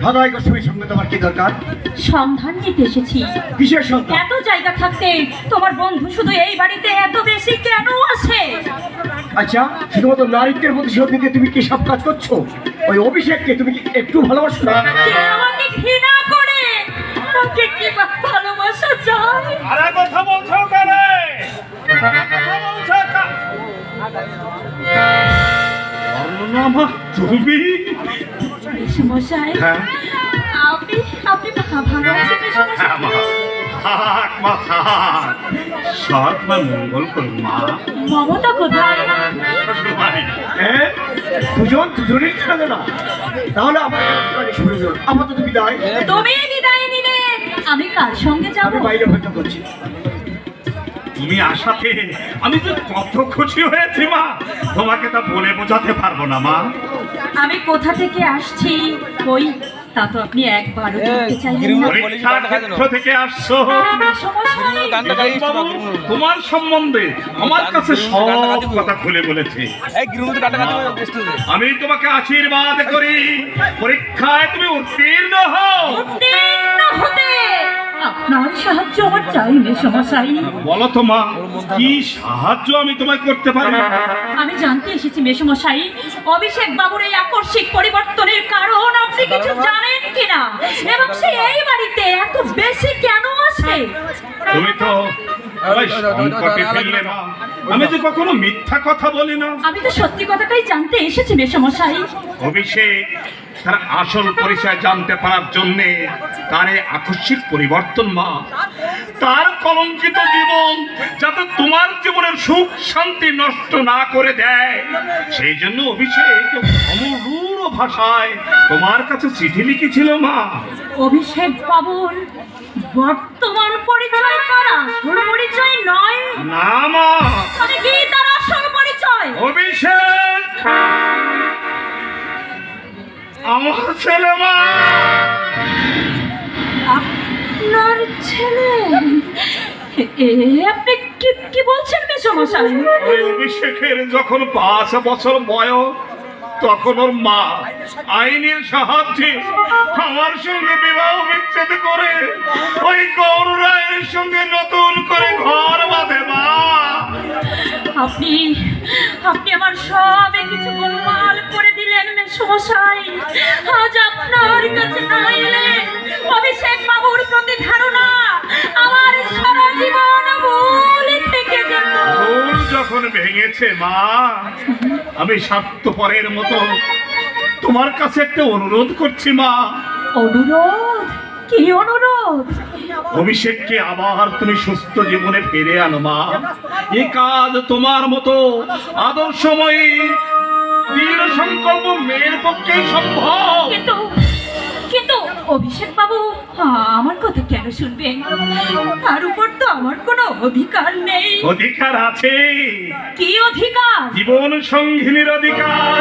ভাদাই গোস্বামীর সঙ্গে তোমার কি দরকার? সন্ধান নিতে এসেছি। কিসের সন্ধান? এত জায়গা থাকতে তোমার বন্ধু শুধু এই বাড়িতে এত বেশি কেন আসে? আচ্ছা, শুধুমাত্র নারীত্বের প্রতিশোধ নিতে তুমি কি সব কাজ করছো? ওই অভিষেককে তুমি কি একটু ভালোবাসো না? আমাকে ঘৃণা করে তাকে কি ভালোবাসা যায়? আরে কথা বলছো কেন? তুমি মশাই, আপনি আপনি ভালো আছেন? মঙ্গল করুন মা। মমতা কোথায়? দুজনেই খেলে না, তাহলে আমার আপাতত বিদায়। তুমি বিদায় নিলে আমি কার সঙ্গে যাবো? বাইরে হয়তো করছি। তুমি আসাতে আমি যে কত খুশি হয়েছি মা, তোমাকে তা বলে বোঝাতে পারবো না মা। আমি কোথা থেকে আসছি কই তা তো আপনি একবারও জানতে চাইলেন না। পরীক্ষার ক্ষেত্র থেকে আসছো। তোমার সম্বন্ধে আমার কাছে সব কথা খুলে বলেছে। আমি তোমাকে আশীর্বাদ করি, পরীক্ষায় তুমি উত্তীর্ণ হও। উত্তীর্ণ হতে আপনার সাহায্য আমার চাই মেসমশাই। বলো তো মা, কি সাহায্য আমি তোমায় করতে পারি? আমি জানতে এসেছি মেসমশাই, অভিষেক বাবুর এই আকস্মিক পরিবর্তনের কারণ আপনি কিছু জানেন কিনা, এবং সে এই বাড়িতে এত বেশি কেন আসে? তুমি তো সংকটে ফেললে মা, আমি তো কখনো মিথ্যা কথা বলি না। আমি তো সত্যি কথাটাই জানতে এসেছি মেসমশাই। অভিষেক তার আসল পরিচয় জানতে পারার জন্যে তার এই আকস্মিক পরিবর্তন মা, তার কলঙ্কিত জীবন যাতে তোমার জীবনের সুখ শান্তি নষ্ট না করে দেয়, সেই জন্য অভিষেক অমরূর ভাষায় তোমার কাছে চিঠি লিখেছিল মা। অভিষেক বাবুর বর্তমান পরিচয় তার আসল পরিচয় নয়? না মা। মানে কি তার আসল পরিচয়? অভিষেক আমার ছেলে মা। আপনার ছেলে? আপনি কি বলছেন মেসমশাই? ওই অভিষেকের যখন 5 বছর বয়স, তখন ওর মা আইনের সাহায্যে আমার সঙ্গে বিবাহ বিচ্ছেদ করে ওই গৌর রায়ের সঙ্গে নতুন করে ঘর বাঁধে মা। আপনি আমার সব কিছু গোলমাল করে দিলেন মেসমশাই। আজ আপনার কাছে না এলে অভিষেক বাবুর প্রতি ধারণা আমার সারা জীবন ভুল থেকে যেত। ভুল যখন ভেঙেছে মা, আমি স্বার্থপরের মতো তোমার কাছে একটা অনুরোধ করছি মা। অনুরোধ? কি অনুরোধ? অভিষেককে আবার তুমি সুস্থ জীবনে ফিরে আনো মা। এ কাজ তোমার মতো আদর্শময়ী দৃঢ় সংকল্প মেয়ের পক্ষে সম্ভব। কিন্তু অভিষেক বাবু আমার কথা কেন শুনবেন? তার উপর তো আমার কোনো অধিকার নেই। অধিকার আছে। কি অধিকার? জীবন সঙ্গিনীর অধিকার।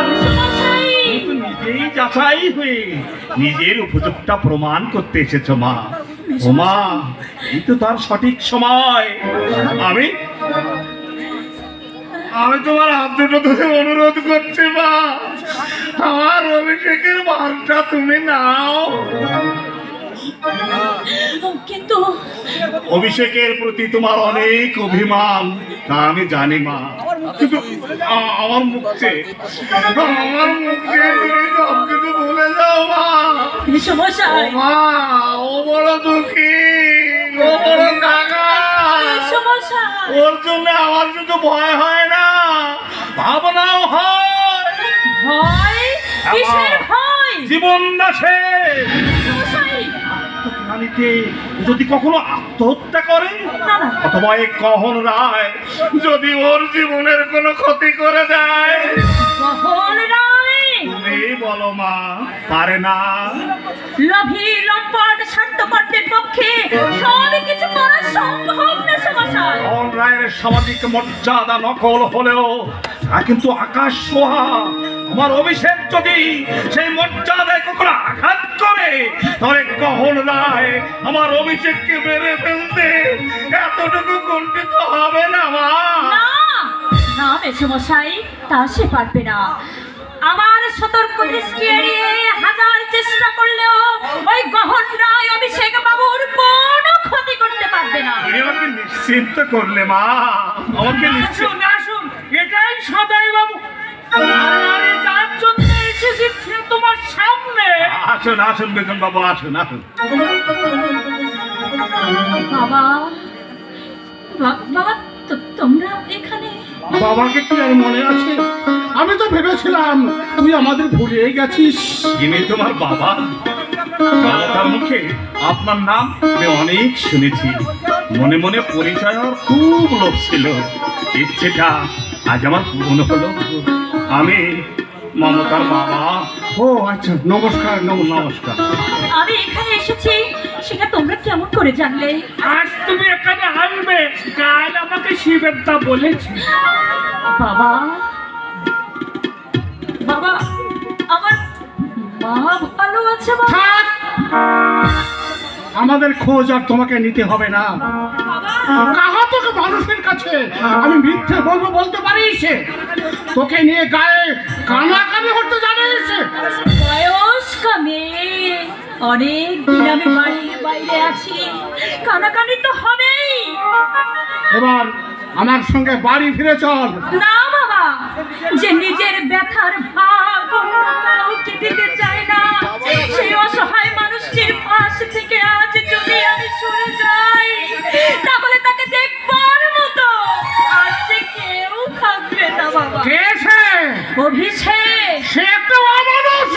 কিন্তু নিজেই যাচাই হয়ে নিজের উপযুক্ততা প্রমাণ করতে এসেছো মা। ও মা, এই তো তার সঠিক সময়। আমি তোমার হাত দুটো ধরে অনুরোধ করছি মা, আমার অভিষেকের মানটা তুমি নাও। কিন্তু অভিষেকের প্রতি তোমার অনেক অভিমান, তা আমি জানি মা। কিন্তু আমার মুখে তুমি সব কিছু ভুলে যাও মা। মেসমশাই, মা, ও বড় দুঃখী, ও বড় কাকা। ওর জন্য আমার শুধু ভয় হয় না, ভাবনাও হয়। ভয়? কিসের ভয়? জীবন নাশে। যদি কখনো আত্মহত্যা করে, অথবা এই কহন রায় যদি ওর জীবনের কোনো ক্ষতি করে দেয়, কহন রায় তুমি বলো মা, পারে না? লোভী লম্পট স্বার্থপরদের পক্ষে সব কিছু করা সম্ভব না সমস্যায়। কহন রায়ের সামাজিক মর্যাদা নকল হলেও তা কিন্তু আকাশ ছোঁয়া। আমার অভিষেক যদি সেই মর্যাদায় কখনো আঘাত করে, তাহলে কহন রায় আমার অভিষেককে মেরে ফেলতে এতটুকু কুণ্ঠিত হবে না মা। না না মেসমশাই, তা সে পারবে না। আমার সতর্ক দৃষ্টি এড়িয়ে হাজার চেষ্টা করলেও ওই গহন রায় অভিষেক বাবুর কোনো ক্ষতি করতে পারবে না। তুমি আমাকে নিশ্চিন্ত করলে মা, আমাকে নিশ্চিন্ত। আসুন, এটাই সদাই বাবু। আরে যার জন্য এসেছি সে তোমার সামনে। আসুন আসুন বেতন বাবু, আসুন আসুন। বাবা, বাবা তোমরা এখানে? বাবাকে কি আর মনে আছে? আমি তো ভেবেছিলাম তুই আমাদের ভুলেই গেছিস। ইনি তোমার বাবা? বাবার মুখে আপনার নাম আমি অনেক শুনেছি, মনে মনে পরিচয় হওয়ার খুব লোভ ছিল। ইচ্ছেটা আজ আমার পূরণ হলো। আমি মমতার বাবা। ও আচ্ছা, নমস্কার নমস্কার। আমি এখানে এসেছি সেটা তোমরা কেমন করে জানলে? আজ তুমি এখানে আসবে, কাল আমাকে শিবেরদা বলেছে। বাবা, বাবা আমার মা ভালো আছে? বাবা, থাক, আমাদের খোঁজ আর তোমাকে নিতে হবে না। কাহা তোকে মানুষের কাছে আমি মিথ্যে বলবো বলতে পারিস? তোকে নিয়ে গায়ে কানাকানি করতে জানিস? বয়স্ক মেয়ে, অনেক দিন আমি বাড়ির বাইরে আছি, কানাকানি তো হবেই। এবার আমার সঙ্গে বাড়ি ফিরে চল। না বাবা, যে নিজের ব্যথার ভাগ অন্য কাউকে দিতে চায় না, সেই অসহায় মানুষটির পাশ থেকে আজ যদি আমি সরে যাই, তাহলে তাকে দেখবার মতো আর যে কেউ থাকবে না বাবা। কে সে? অভিষেক। সে একটা অমানুষ।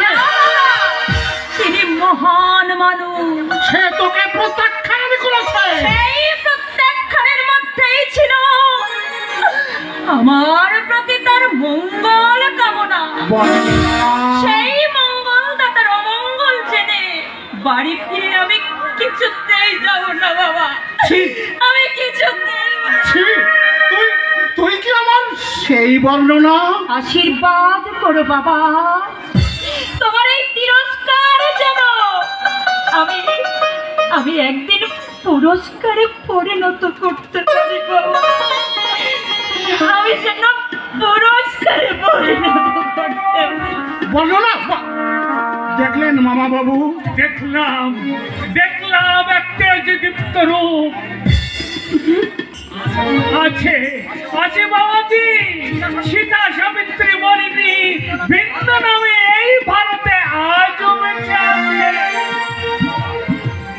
তিনি মহান মানুষ। সে তোকে প্রত্যাখ্যান করেছে। সেই প্রত্যাখ্যানের মধ্যেই ছিল আমার প্রতি তার মঙ্গল কামনা। সেই মঙ্গল দাতার অমঙ্গল জেনে বাড়ি ফিরে আমি কিছুতেই যাব না বাবা। আমি কিছুতেই। তুই কি আমার সেই বর্ণনা? আশীর্বাদ করো বাবা, তোমার এই তিরস্কার যেন আমি একদিন পুরস্কারে পরিণত করতে পারি বাবা। আমি যেন পুরস্কারে পরিণত করতে পারি। বর্ণনা দেখলেন মামা বাবু? দেখলাম একটা দীপ্ত রূপ আছে বাবাজি। সীতা সাবিত্রী মরিনি ভিন্ন নামে এই ভারতে আজও বেঁচে আছে।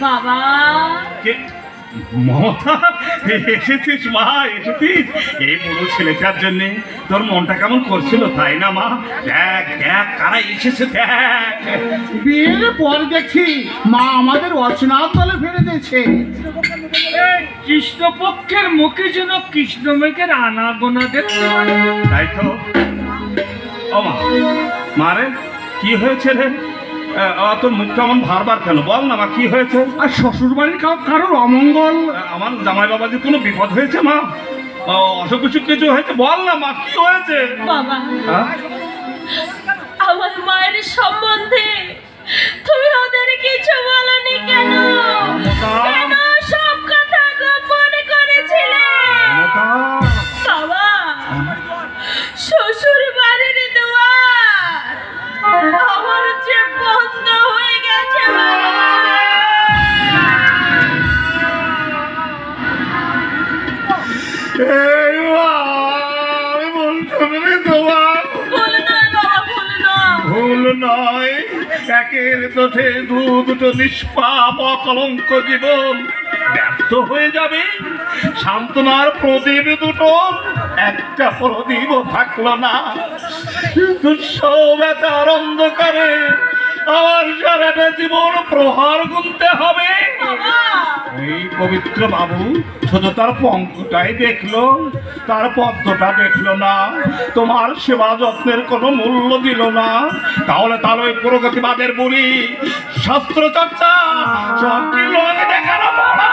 বাবা, মমতা, এসেছিস মা, এসেছিস? এই বুড়ো ছেলেটার জন্য তোর মনটা কেমন করছিল, তাই না মা? দেখ দেখ কারা এসেছে, দেখ। বিয়ের পর দেখি মা আমাদের অচেনা তলে ফেলে দিয়েছে। কৃষ্ণপক্ষের মুখে যেন কৃষ্ণ মেঘের আনাগোনা দেখতে। তাই তো। ও মা, মারে কি হয়েছে রে? তোর মুখটা এমন ভারবার কেন? বল না মা, কি হয়েছে? আর শ্বশুর বাড়ির কারোর অমঙ্গল? আমার জামাই বাবাজি কোনো বিপদ হয়েছে মা? অসুখ বিসুখ কিছু হয়েছে? বল না মা, কি হয়েছে? বাবা, হ্যাঁ? আমার মায়ের সম্বন্ধে তুমি ওদের কিছু বলনি কেন? কেন সব কথা গোপন করেছিলে? বাবা, শ্বশুর বাড়ির দুয়ার আমার যে বন্ধ হয়ে গেছে বাবা। এই মা, আমি বলতে পারি তোমার ভুল নয় বাবা, ভুল নয়। ভুল নয়। একের দোষে দুটো নিষ্পাপ অকলঙ্ক জীবন ব্যর্থ হয়ে যাবে। সান্ত্বনার প্রদীপ দুটো একটা প্রদীপও থাকলো না। দুঃসবেতার অন্ধকারে আমার সারাটা জীবন প্রহার গুনতে হবে। এই পবিত্র বাবু শুধু তার পঙ্কটাই দেখলো, তার পদ্মটা দেখলো না, তোমার সেবা যত্নের কোনো মূল্য দিল না। তাহলে তার ওই প্রগতিবাদের বলি শাস্ত্র চর্চা সব কি লোকে দেখানো পড়া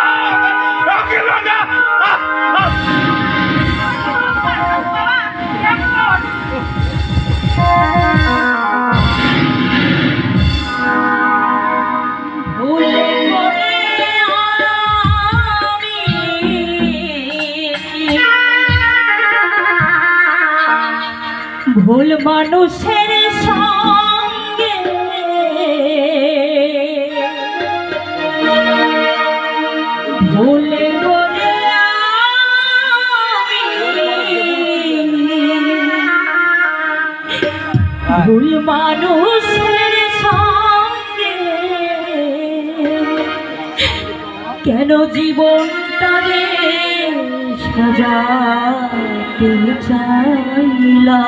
ভুল মানুষের সঙ্গে ভুলে করে ভুল মানুষের সঙ্গে কেন জীবনটারে সাজাতে চাইলা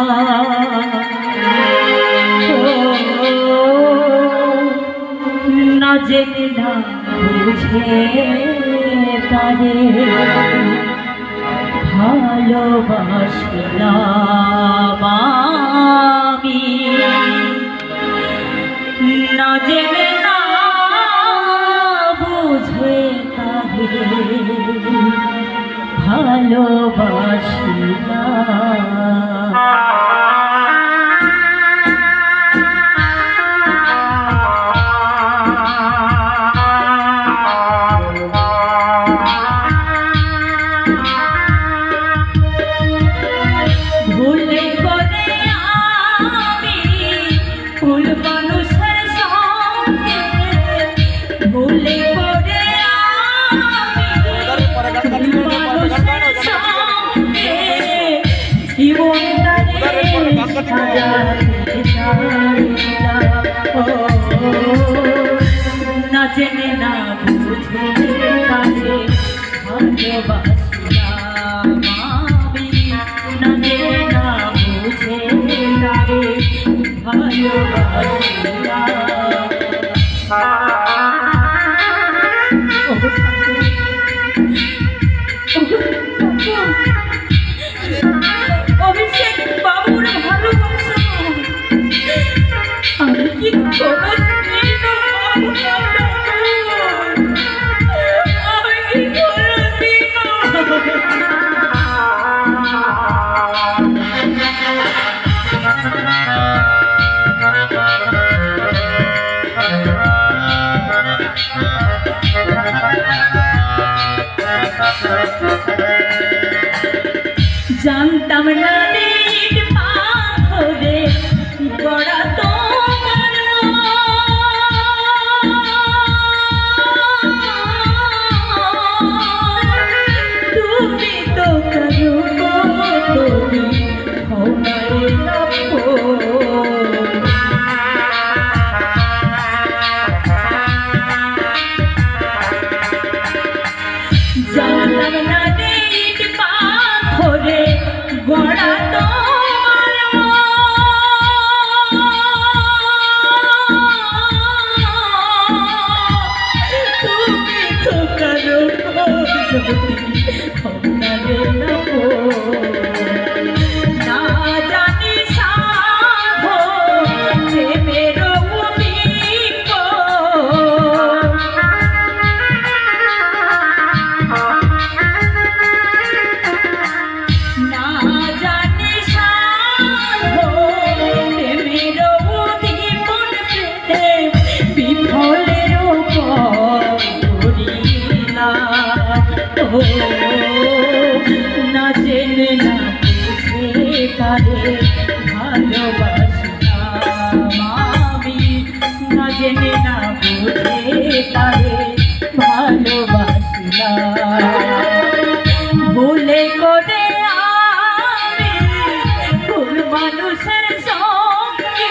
না জেনে না বুঝে তারে ভালোবাসলাম আমি না জেনে না বুঝে তারে ভালোবাসলাম। না জেনে না বুঝে তারে ভালোবাসলাম আমি না জেনে না বুঝে তারে অভিষেক বাবুর ভালোবাসা আমি কি জানতাম না নীল পাথরে গড়া তোমার তুমি তো কারো তুমি হওয়ারে জানতাম না নীল পাথরে গড়া তোমার তুমি তো কারো না জানি সাধো প্রেমের না জেনে না বুঝে তারে ভালোবাসলাম আমি না জেনে না বুঝে তারে ভালোবাসলাম ভুলে করে আমি ভুল মানুষের সঙ্গে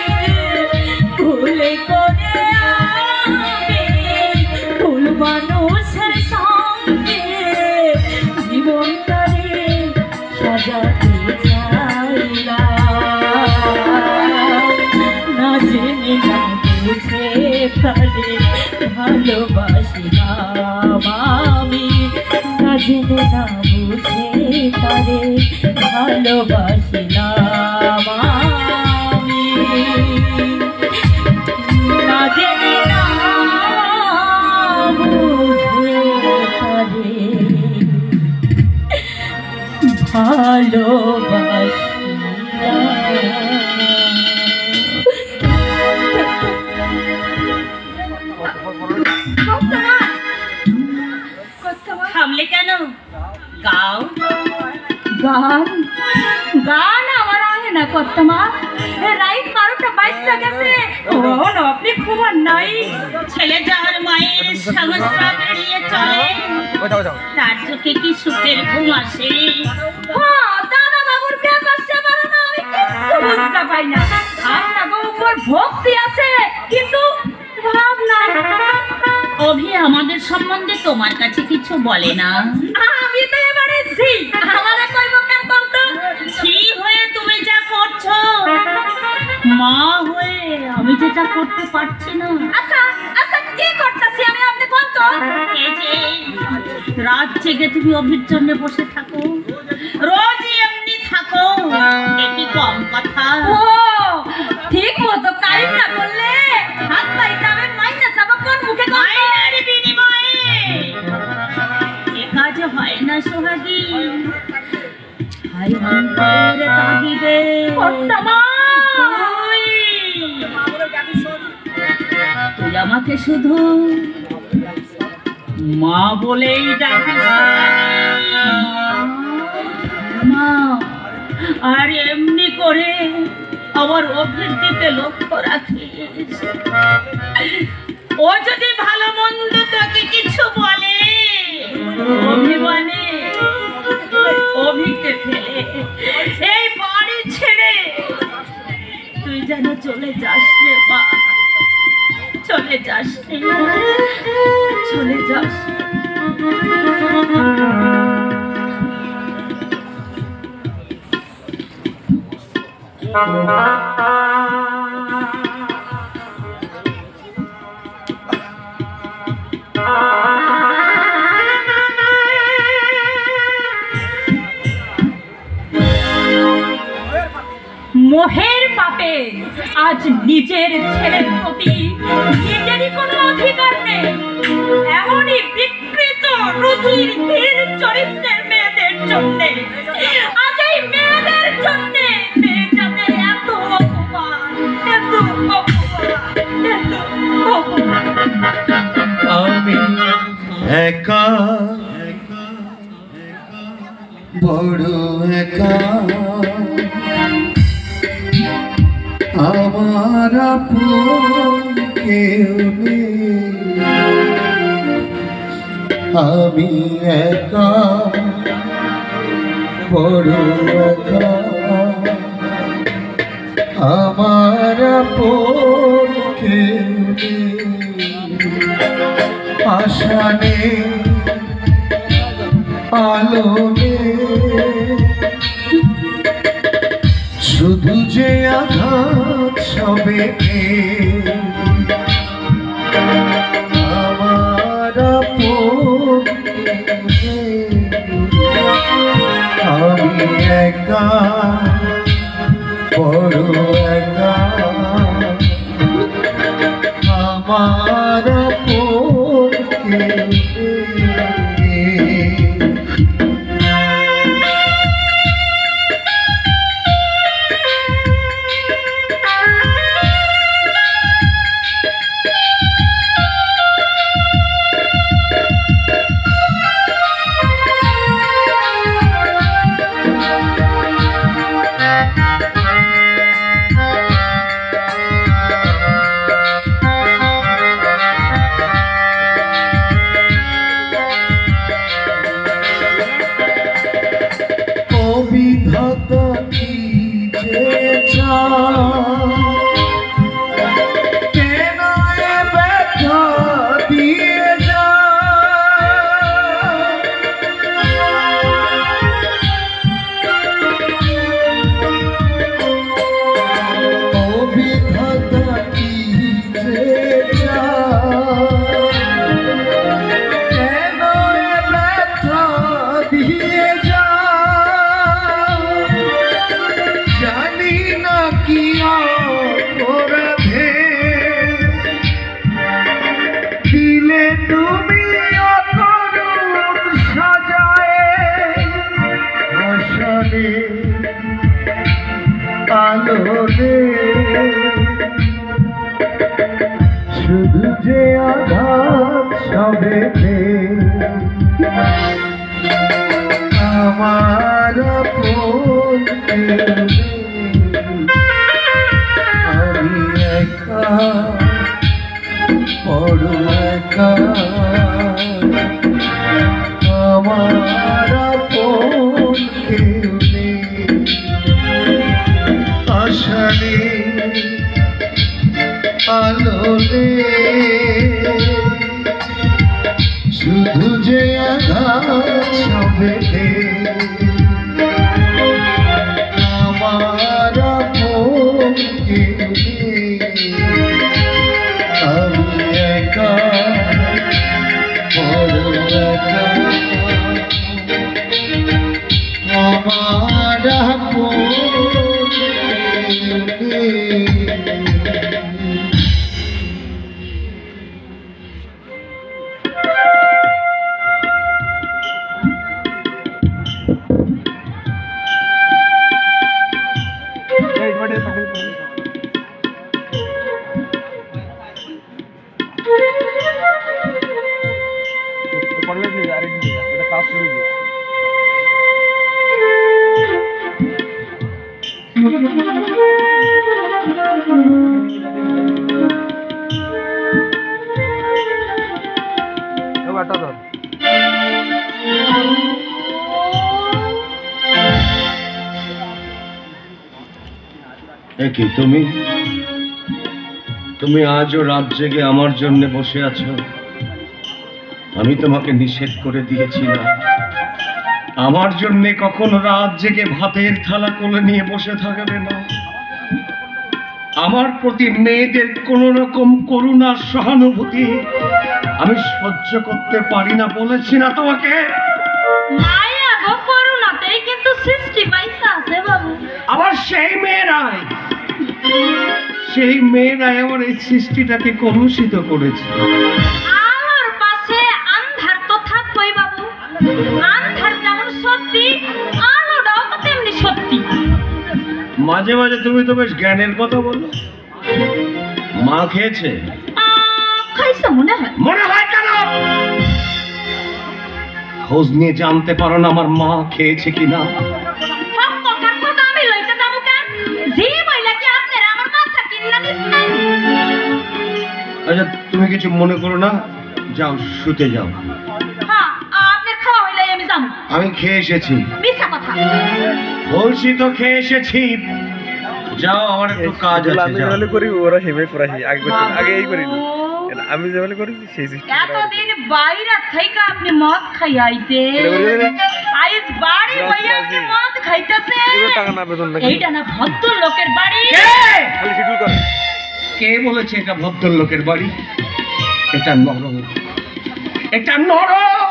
ভুলে করে আমি ভুল মানুষের সঙ্গে জীবনটারে সাজাতে চাইলাম না জেনে না বুঝে তারে ভালোবাসলাম আমি না জেনে না বুঝে তারে ভালোবাসলাম আমি না জেনে না বুঝে তারে থামলে কেন? গাও। গান গান আমার আহে না কর্তামা, রাইট 12টা বাজতে গেছে, কখনো আপনি ঘুমান নাই? ছেলে যার মায়ের সংস্রাব এড়িয়ে চলে, তার চোখে কি সুখের ঘুম আসে? দাদা বাবুর ব্যাপার সেবার না আমি কিছু বুঝতে পাই না। আপনার উপর ভক্তি আছে কিন্তু ভাব নাই। অভি আমাদের সম্বন্ধে তোমার কাছে কিছু বলে না? আমি তো এবারে জি, আমারে কইব কেন বলতো? জি হয়ে তুমি যা করছো, মা হয়ে আমি যেটা করতে পারছি না। আচ্ছা আচ্ছা, কি করতেছি আমি আপনি কোন তো? এই যে রাত জেগে তুমি অভির জন্য বসে থাকো, রোজই এমনি থাকো, এটি কম কথা? ও ঠিক মতো টাইম না করলে হাত পাইতে আমি মাইনা যাব কোন মুখে? মাইনার বিনিময়ে এ কাজ হয় না সোহাগী। হাই অন্তরের তাগিদে কর্তামা, তুই আমাকে শুধু মা বলেই ডাকিস মা, আর এমনি করে আমার অভির দিকে লক্ষ্য রাখিস। ও যদি ভালো মন্দ তোকে কিছু বলে, অভিমানে অভিকে ফেলে এই বাড়ি ছেড়ে তুই যেন চলে যাস রে মা, চলে যাস রে, চলে যাস। মোহের পাপে আজ নিজের ছেলের প্রতি নিজেরই কোনো অধিকার নেই। এমনই বিকৃত রুচির হীন চরিত্রের মেয়েদের জন্যে, আজ এই মেয়েদের জন্যে মেয়ে জাতের এত অপমান, এত অপমান, এত অপমান। আমি একা, বড় একা, আমার আপন কেউ নেই। আমি একা, বড় একা, আমার আপন কেউ নেই। আশা নেই, আলো নেই, শুধু যে আঘাত সবে আমার আপন নেই। আমি একা, বড় একা, আমার আপন কেউ নেই। বিধাতা কি যে কেন এ ব্যথা দিয়ে যা, ও বিধাতা কি যে কেন এ ব্যথা দিয়ে যা, জানি না কি অপরাধে দিলে তুমি অকরুণ সাজায়। আশারে আলোরে শুধু যে আঘাত সবে আমার আপন কেউ নেই। আলোরে শুধু যে আঘাত ছবে আমার আপনকে আমি একা বড় একা আমার আপনকে কি তুমি তুমি আজও রাত জেগে আমার জন্য বসে আছো? আমি তোমাকে নিষেধ করে দিয়েছিলাম আমার জন্য কখনো রাত জেগে ভাতের থালা কোলে নিয়ে বসে থাকবে না। আমার প্রতি মেয়েদের কোন রকম করুণা সহানুভূতি আমি সহ্য করতে পারি না বলেছি না তোমাকে? মায়া গো করুণাতেই কিন্তু সৃষ্টি পাইছে আছে বাবু। আবার সেই মেয়েরাই আমার এই সৃষ্টিটাকে কলুষিত করেছে। আলোর পাশে আন্ধার তো থাকবেই বাবু। আন্ধার যেমন সত্যি, আলোটাও তো তেমনি সত্যি। মাঝে মাঝে তুমি তো বেশ জ্ঞানের কথা বলো। মা খেয়েছে? খাইছে মনে হয়। মনে হয় কেন? খোঁজ নিয়ে জানতে পারো না আমার মা খেয়েছে কিনা? আমি লইতে যাবো কেন? যে মহিলা কি আপনারা আমার মাথা কিনলা দিচ্ছেন? আচ্ছা তুমি কিছু মনে করো না, যাও শুতে যাও। হ্যাঁ আপনার খাওয়া হইলে আমি যাবো। আমি খেয়ে এসেছি। মিথ্যা কথা। বলছি তো খেয়ে এসেছি। যাও, আমার একটু কাজ আছে। আমি যেভাবে করি ওরা সেভাবে করাই আগে করতে আগে এই করিনি। আমি যেভাবে করেছি সেই সিস্টেম। এতদিন বাইরে থেকে আপনি মদ খাইয়াইতে, আইজ বাড়ি হইয়া আপনি মদ খাইতেছে। টাকা না বেতন না এইটা না ভদ্র লোকের বাড়ি? খালি শিডিউল করে। কে বলেছে এটা ভদ্রলোকের বাড়ি? এটা নরক, এটা নরক।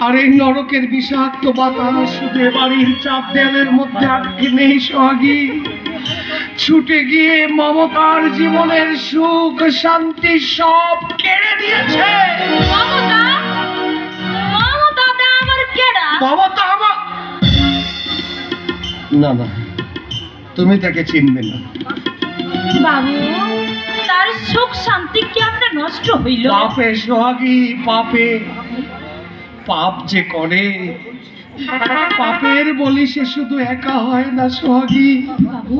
আর এই নরকের বিষাক্ত বাতাস শুধু বাড়ির চাপ দেয়ালের মধ্যে আটকে নেই সোহাগী। ছুটে গিয়ে মমতার জীবনের সুখ শান্তি সব কেড়ে নিয়েছে। মমতা? মমতাটা আমার কেডা? মমতা আমার না না, তুমি তাকে চিনবে না। বাবু, তার সুখ শান্তি কি আপনার নষ্ট হইল? পাপে সোহাগী, পাপে। পাপ যে করে, পাপের বলি সে শুধু একা হয় না সোহাগী। বাবু,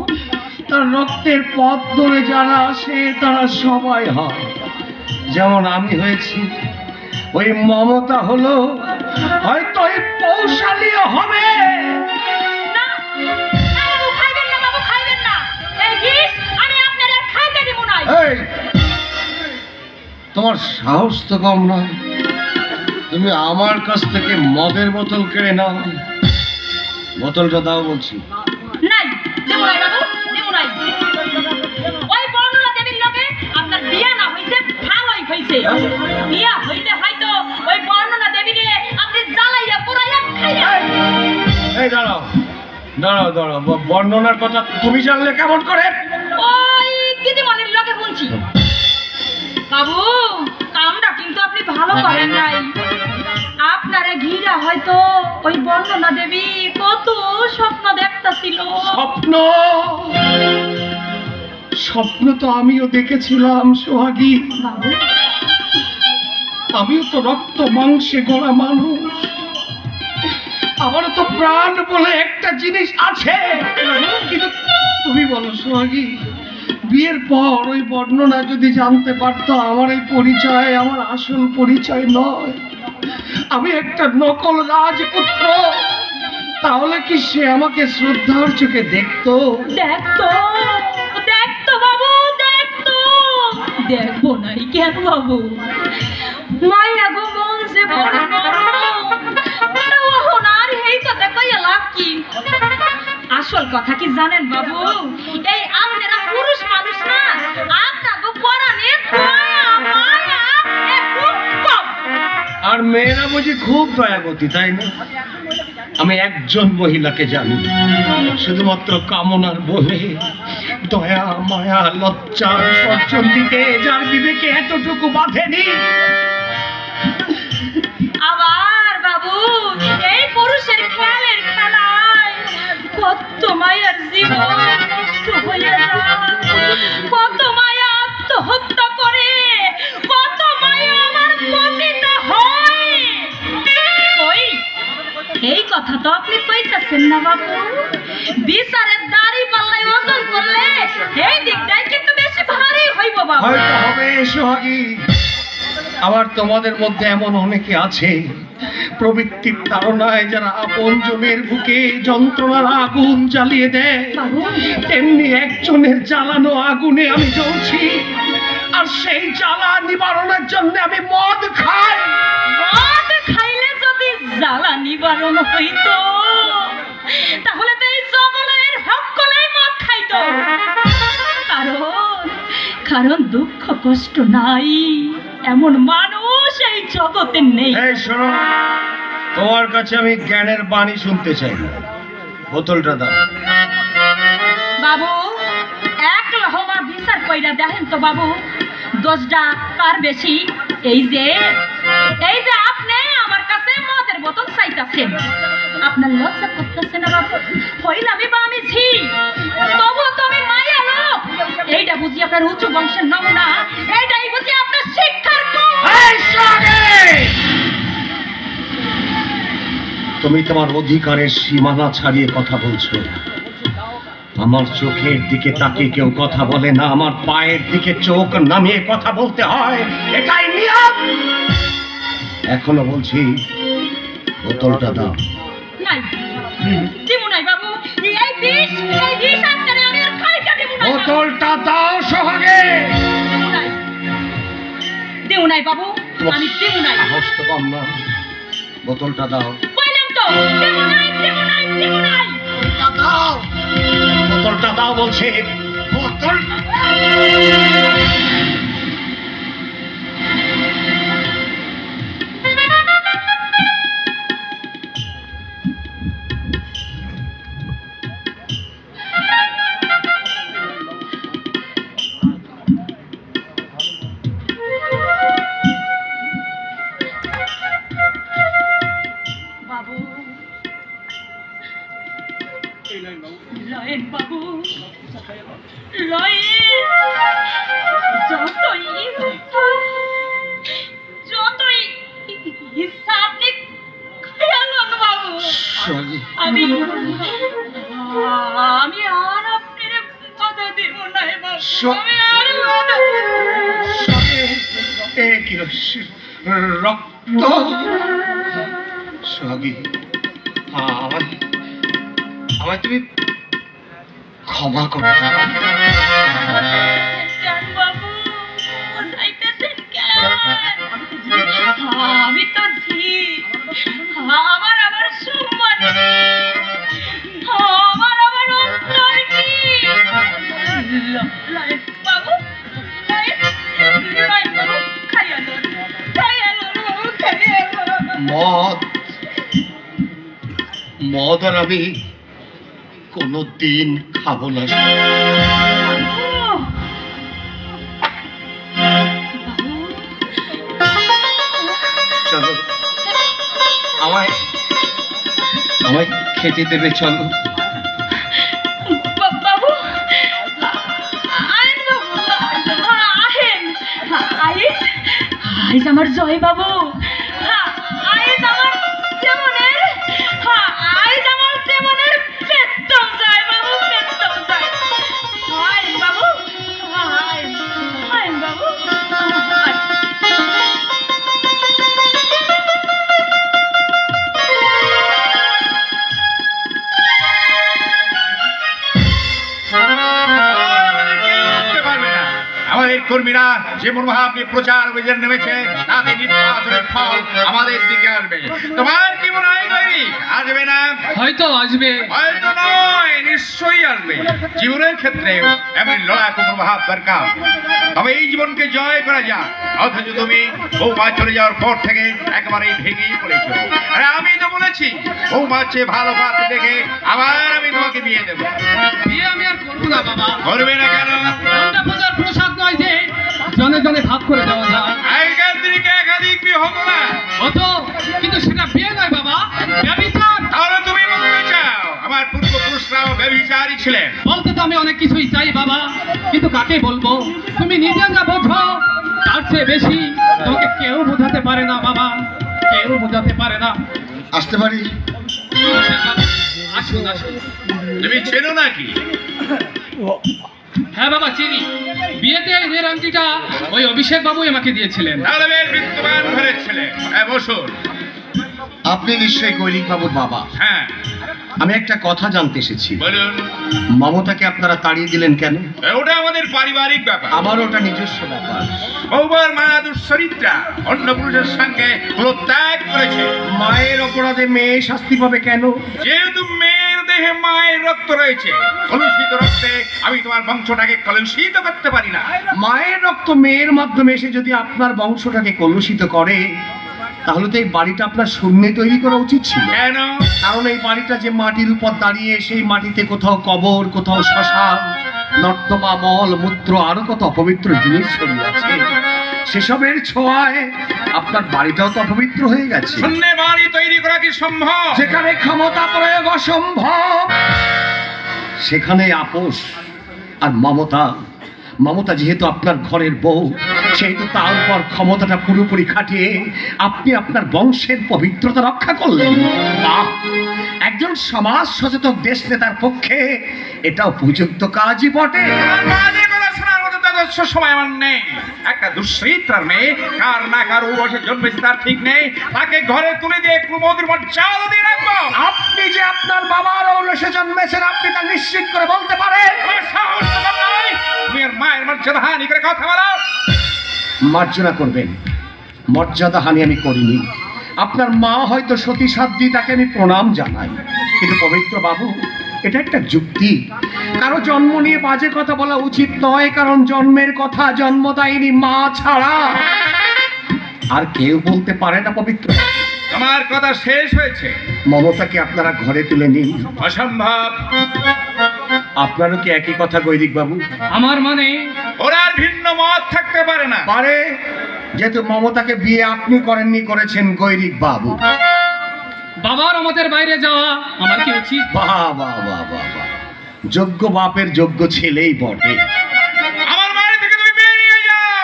তার রক্তের পথ ধরে যারা আসে তারা সবাই হয়। যেমন আমি হয়েছি, ওই মমতা হলো, হয়তো ওই পৌশালীও হবে। না, বাবু খাইবেন না, বাবু খাইবেন না। এই বিষ আমি আপনার আর খাইতে দিব না। এই, তোমার সাহস তো কম নয়, তুমি আমার কাছ থেকে মদের বোতল কেড়ে নাও। বোতলটা দাও বলছি। নাই, দেব নাই বাবু, দেব নাই। ওই বর্ণনা দেবীর লগে আপনার বিয়া না হইছে, ভালোই হইছে। বিয়া হইলে হয়তো ওই বর্ণনা দেবীরে আপনি জ্বালাইয়া পুরাইয়া খাইয়া। এই দাঁড়াও দাঁড়াও দাঁড়াও, বর্ণনার কথা তুমি জানলে কেমন করে? ওই দিদিমণির লগে শুনছি। বাবু, কামটা কিন্তু আপনি ভালো করেন নাই। আপনারা ঘিরা হয়তো ওই বর্ণনা দেবী কত স্বপ্ন দেখতাছিল। স্বপ্ন? স্বপ্ন তো আমিও দেখেছিলাম সোহাগী। বাবু, আমিও তো রক্ত মাংসে গড়া মানুষ, আমারও তো প্রাণ বলে একটা জিনিস আছে। কিন্তু তুমি বলো সোহাগী, বিয়ের পর ওই বর্ণনা যদি জানতে পারতো আমার এই পরিচয় আমার আসল পরিচয় নয়, আমি একটা নকল রাজপুত্র, তাহলে কি সে আমাকে শ্রদ্ধার চোখে দেখতো? দেখতো, দেখতো বাবু, দেখতো। দেখবো নাই কেন বাবু? মায়া গো মন যে বড় নরম, আর এই কথা কইয়া লাভ কি? আসল কথা কি জানেন বাবু, এই আপনারা পুরুষ মানুষ না, আপনাকে পরানে দয়া মায়া একটু কম। আর মেয়েরা বুঝি খুব দয়াবতী, তাই না? আমি একজন মহিলাকে জানি, শুধুমাত্র কামনার বলে দয়া মায়া লজ্জা সর্জন দিতে যার বিবেকে এতটুকু বাঁধেনি। আবার বাবু এই পুরুষের খেলের খেলায় কত মায়ের জীবন নষ্ট হয়ে যায়, কত মায়া আত্মহত্যা করে, কত মায়া আমার পতিত হয়। কই এই কথা তো আপনি কইতাছেন না বাবু। বিচারের দাড়ি পাল্লাই ওজন করলে এই দিকটাই কিন্তু বেশি ভারী হইব বাবু। হয়তো হবে সোহাগী, আবার তোমাদের মধ্যে এমন অনেকে আছে প্রবৃত্তির তাড়নায় যারা আপনজনের বুকে যন্ত্রণার আগুন জ্বালিয়ে দেয়। বাবু তেমনি একজনের জ্বালানো আগুনে আমি জ্বলছি, আর সেই জ্বালা নিবারণের জন্য আমি মদ খাই। মদ খাইলে যদি জ্বালা নিবারণ হইতো তাহলে তো এই জগলের সকলেই মদ খাইতো। কারণ দুঃখ কষ্ট নাই এমন মানুষ এই জগতে নেই। এই শোনো, তোমার কাছে আমি জ্ঞানের বাণী শুনতে চাই না। বোতলটা দাও বাবু। এক লহমা বিচার কইরা দেখেন তো বাবু, দোষটা কার বেশি? এই যে আপনি আমার কাছে মদের বোতল চাইতাছেন, আপনার লজ্জা করতেছে না বাবু? হইলামই বা আমি ঝি, তবুও তো আমি মায়া লোক। এইটা বুঝি আপনার উঁচু বংশের নমুনা, এইটাই বুঝি আপনার শিক্ষার কম। তুমি তোমার অধিকারের সীমানা ছাড়িয়ে কথা বলছো। আমার চোখের দিকে তাকিয়ে কেউ কথা বলে না, আমার পায়ের দিকে চোখ নামিয়ে কথা বলতে হয়, এটাই নিয়ম। এখনো বলছি, বোতলটা দাও। নাই দিমু নাই বাবু, এই বিষ আপনারে আমি আর খাইতে দিমু না। বোতলটা দাও সোহাগে। দিমু নাই বাবু, আমি দিমু নাই। সাহস তো কম না, বোতলটা দাও। কইলাম তো দিমু নাই। বোতলটা দাও, বোতলটা দাও বলছে। বোতল বাবু লয়েন বাবু, লয়েন। যতই ইচ্ছা আপনি খেয়ালন বাবু। সোহাগী, আমি আর আপনার বাধা দেব না বাবু, আমি আর বাধা দেব না। এ কি রক্ত। সোহাগী, আমায় তুমি ক্ষমা করো। কেন বাবু বুঝাইতেছেন কেন? আমি তো ঝি, আমার সম্মান আমার অন্তর কি। লয়েন বাবু, লয়েন বাবু, খাইয়া লোন বাবু, খাইয়া লোন। মদ আর আমি কোনোদিন খাবো না। চলো, আমায় খেতে দেবে, চলো। বাবু আইন বাবু, আহেন আইজ আমার জয় বাবু, আইজ আমার যেমনের, আইজ আমার যেমনের পেটম যায় বাবু, পেটম যায়। আইন বাবু, আইন বাবু, দলের কর্মীরা যে মনোভাব নিয়ে প্রচার অভিযান নেমেছে তাতে নির্বাচনের ফল আমাদের দিকে আসবে। তোমার কি মনে হয় গৈরিক? আসবে না? হয়তো আসবে, হয়তো নয়, নিশ্চয়ই আসবে। জীবনের ক্ষেত্রে এমন লড়াকু মনোভাব দরকার, তবে এই জীবনকে জয় করা যায়। অথচ তুমি বৌমা চলে যাওয়ার পর থেকে একেবারেই ভেঙেই পড়েছ। আরে আমি তো বলেছি বৌমা চেয়ে ভালো পাত্র দেখে আবার আমি তোমাকে বিয়ে দেবো। বিয়ে আমি আর করবো না বাবা। করবে না কেন? আমরা পূজার প্রসাদ নয় যে জনে জনে ভাগ করে দেওয়া যায়। আগেকার দিকে একাধিক বিয়ে হতো না? হতো, কিন্তু সেটা বিয়ে নয় বাবা, ব্যভিচার। তাহলে তুমি বলতে চাও আমার পূর্বপুরুষরাও ব্যভিচারী ছিলেন? বলতে তো আমি অনেক কিছুই চাই বাবা, কিন্তু কাকে বলবো? তুমি নিজে না বোঝো, তার চেয়ে বেশি তোমাকে কেউ বোঝাতে পারে না বাবা, কেউ বোঝাতে পারে না। আসতে পারি? আসুন আসুন। তুমি চেনো নাকি? হ্যাঁ বাবা চিনি, বিয়েতে এর আংটিটা ওই অভিষেক বাবুই আমাকে দিয়েছিলেন। তাহলে বেশ বিদ্যমান ঘরের ছেলে। হ্যাঁ বসুন। আপনি নিশ্চয়ই গৈরিক বাবুর বাবা। হ্যাঁ আমি একটা কথা জানতে এসেছি, বলুন। মমতাকে আপনারা তাড়িয়ে দিলেন কেন? ওটা আমাদের পারিবারিক ব্যাপার। আমার ওটা নিজস্ব ব্যাপার। বৌমার মায়া দুশ্চরিত্রা অন্য পুরুষের সঙ্গে ত্যাগ করেছে। মায়ের অপরাধে মেয়ে শাস্তি পাবে কেন? যেহেতু মেয়ের দেহে মায়ের রক্ত রয়েছে, কলুষিত রক্তে আমি তোমার বংশটাকে কলুষিত করতে পারি না। মায়ের রক্ত মেয়ের মাধ্যমে এসে যদি আপনার বংশটাকে কলুষিত করে, তাহলে তো এই বাড়িটা আপনার শূন্যে তৈরি করা উচিত ছিল। কেন? কারণ এই বাড়িটা যে মাটির উপর দাঁড়িয়ে, সেই মাটিতে কোথাও কবর, কোথাও শ্মশান, নর্দমা, মল মূত্র, আরো কত অপবিত্র জিনিস ছড়িয়ে আছে। সেসবের ছোঁয়ায় আপনার বাড়িটাও তো অপবিত্র হয়ে গেছে। শূন্য বাড়ি তৈরি করা কি সম্ভব? যেখানে ক্ষমতা প্রয়োগ অসম্ভব, সেখানে আপোষ। আর মমতা যেহেতু আপনার ঘরের বউ, সেহেতু তার উপর ক্ষমতাটা পুরোপুরি খাটিয়ে আপনি আপনার বংশের পবিত্রতা রক্ষা করলেন। বাহ! একজন সমাজ সচেতন দেশ নেতার পক্ষে এটা উপযুক্ত কাজই বটে। সময় আমার নেই। একটা দুশ্চরিত্রার মেয়ে কার না কার বসে জন্মেছে তার ঠিক নেই, তাকে ঘরে তুলে দিয়ে কুমোদের মর্যাদা দিয়ে রাখবো। আপনি যে আপনার বাবার ঔরসে জন্মেছেন, আপনি তা নিশ্চিত করে বলতে পারেন? সাহস তো কম নয়। তুমি আর মায়ের মর্যাদা হানি করে কথা বলো। মার্জনা করবেন? মর্যাদা হানি আমি করিনি। আপনার মা হয়তো সতী সাধ্বী, তাকে আমি প্রণাম জানাই, কিন্তু পবিত্র বাবু, এটা একটা যুক্তি। কারো জন্ম নিয়ে বাজে কথা বলা উচিত নয়, কারণ জন্মের কথা জন্মদায়িনী মা ছাড়া আর কেউ বলতে পারে না। পবিত্র, তোমার কথা শেষ হয়েছে। মমতাকে আপনারা ঘরে তুলে নিন। অসম্ভব। আপনারও কি একই কথা গৈরিক বাবু? আমার মানে ওরা আর ভিন্ন মত থাকতে পারে না। পারে, যেহেতু মমতাকে বিয়ে আপনি করেননি, করেছেন গৈরিক বাবু। বাবার আমাদের বাইরে যাওয়া আমার কি উচিত? বাহ বাহ বাহ বাহ বাহ, যোগ্য বাপের যোগ্য ছেলেই বটে। আমার বাড়ি থেকে তুমি বেরিয়ে যাও।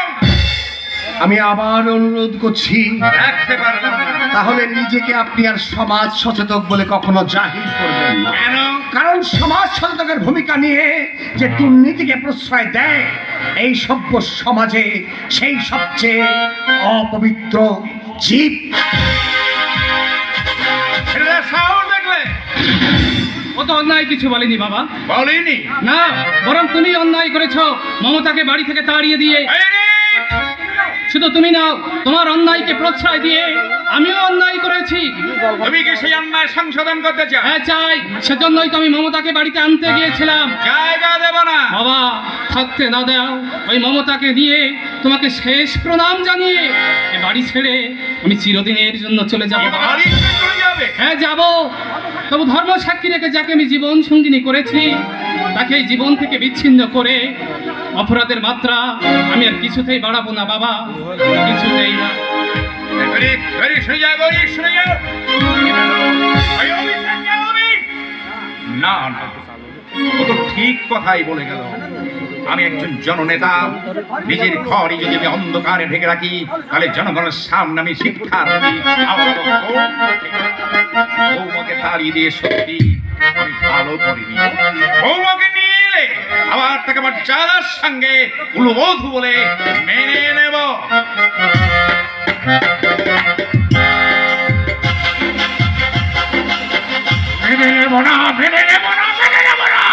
আমি আবার অনুরোধ করছি, রাখতে পারলাম না। তাহলে নিজেকে আপনি আর সমাজ সচেতক বলে কখনো জাহির করবেন না। কেন? কারণ সমাজ সচেতকের ভূমিকা নিয়ে যে দুর্নীতিকে প্রশ্রয় দেয় এই সভ্য সমাজে, সেই সবচেয়ে অপবিত্র জীব। ছেলেরা সাহস দেখলে? ও তো অন্যায় কিছু বলেনি বাবা। বলিনি? না, বরং তুমি অন্যায় করেছো মমতাকে বাড়ি থেকে তাড়িয়ে দিয়ে। শুধু তুমি নাও, তোমার অন্যায়কে প্রশ্রয় দিয়ে আমিও অন্যায় করেছি। তুমি কি সেই অন্যায় সংশোধন করতে চাও? হ্যাঁ চাই, সেজন্যই তো আমি মমতাকে বাড়িতে আনতে গিয়েছিলাম। জায়গা দেব না। বাবা, থাকতে না দাও, ওই মমতাকে নিয়ে তোমাকে শেষ প্রণাম জানিয়ে এ বাড়ি ছেড়ে আমি চিরদিনের জন্য চলে যাব। বাড়ি ছেড়ে চলে যাবে? হ্যাঁ যাব। তবু ধর্ম সাক্ষী রেখে যাকে আমি জীবন সঙ্গিনী করেছি, তাকে এই জীবন থেকে বিচ্ছিন্ন করে অপরাধের মাত্রা আমি আর কিছুতেই বাড়াবো না বাবা, কিছুতেই না। শুনে যাও, শুনে যাও। না না, ও তো ঠিক কথাই বলে গেল। আমি একজন জননেতা, নিজের ঘরই যদি আমি অন্ধকারে ঢেকে রাখি, তাহলে জনগণের সামনে আমি শিক্ষার বৌমাকে তাড়িয়ে দিয়ে সত্যি আমি ভালো করিনি। বৌমাকে নিয়ে এলে আবার তাকে আমার চালার সঙ্গে কুলবধূ বলে মেনে নেব। মেনে নেব না, মেনে নেব না, মেনে নেব না।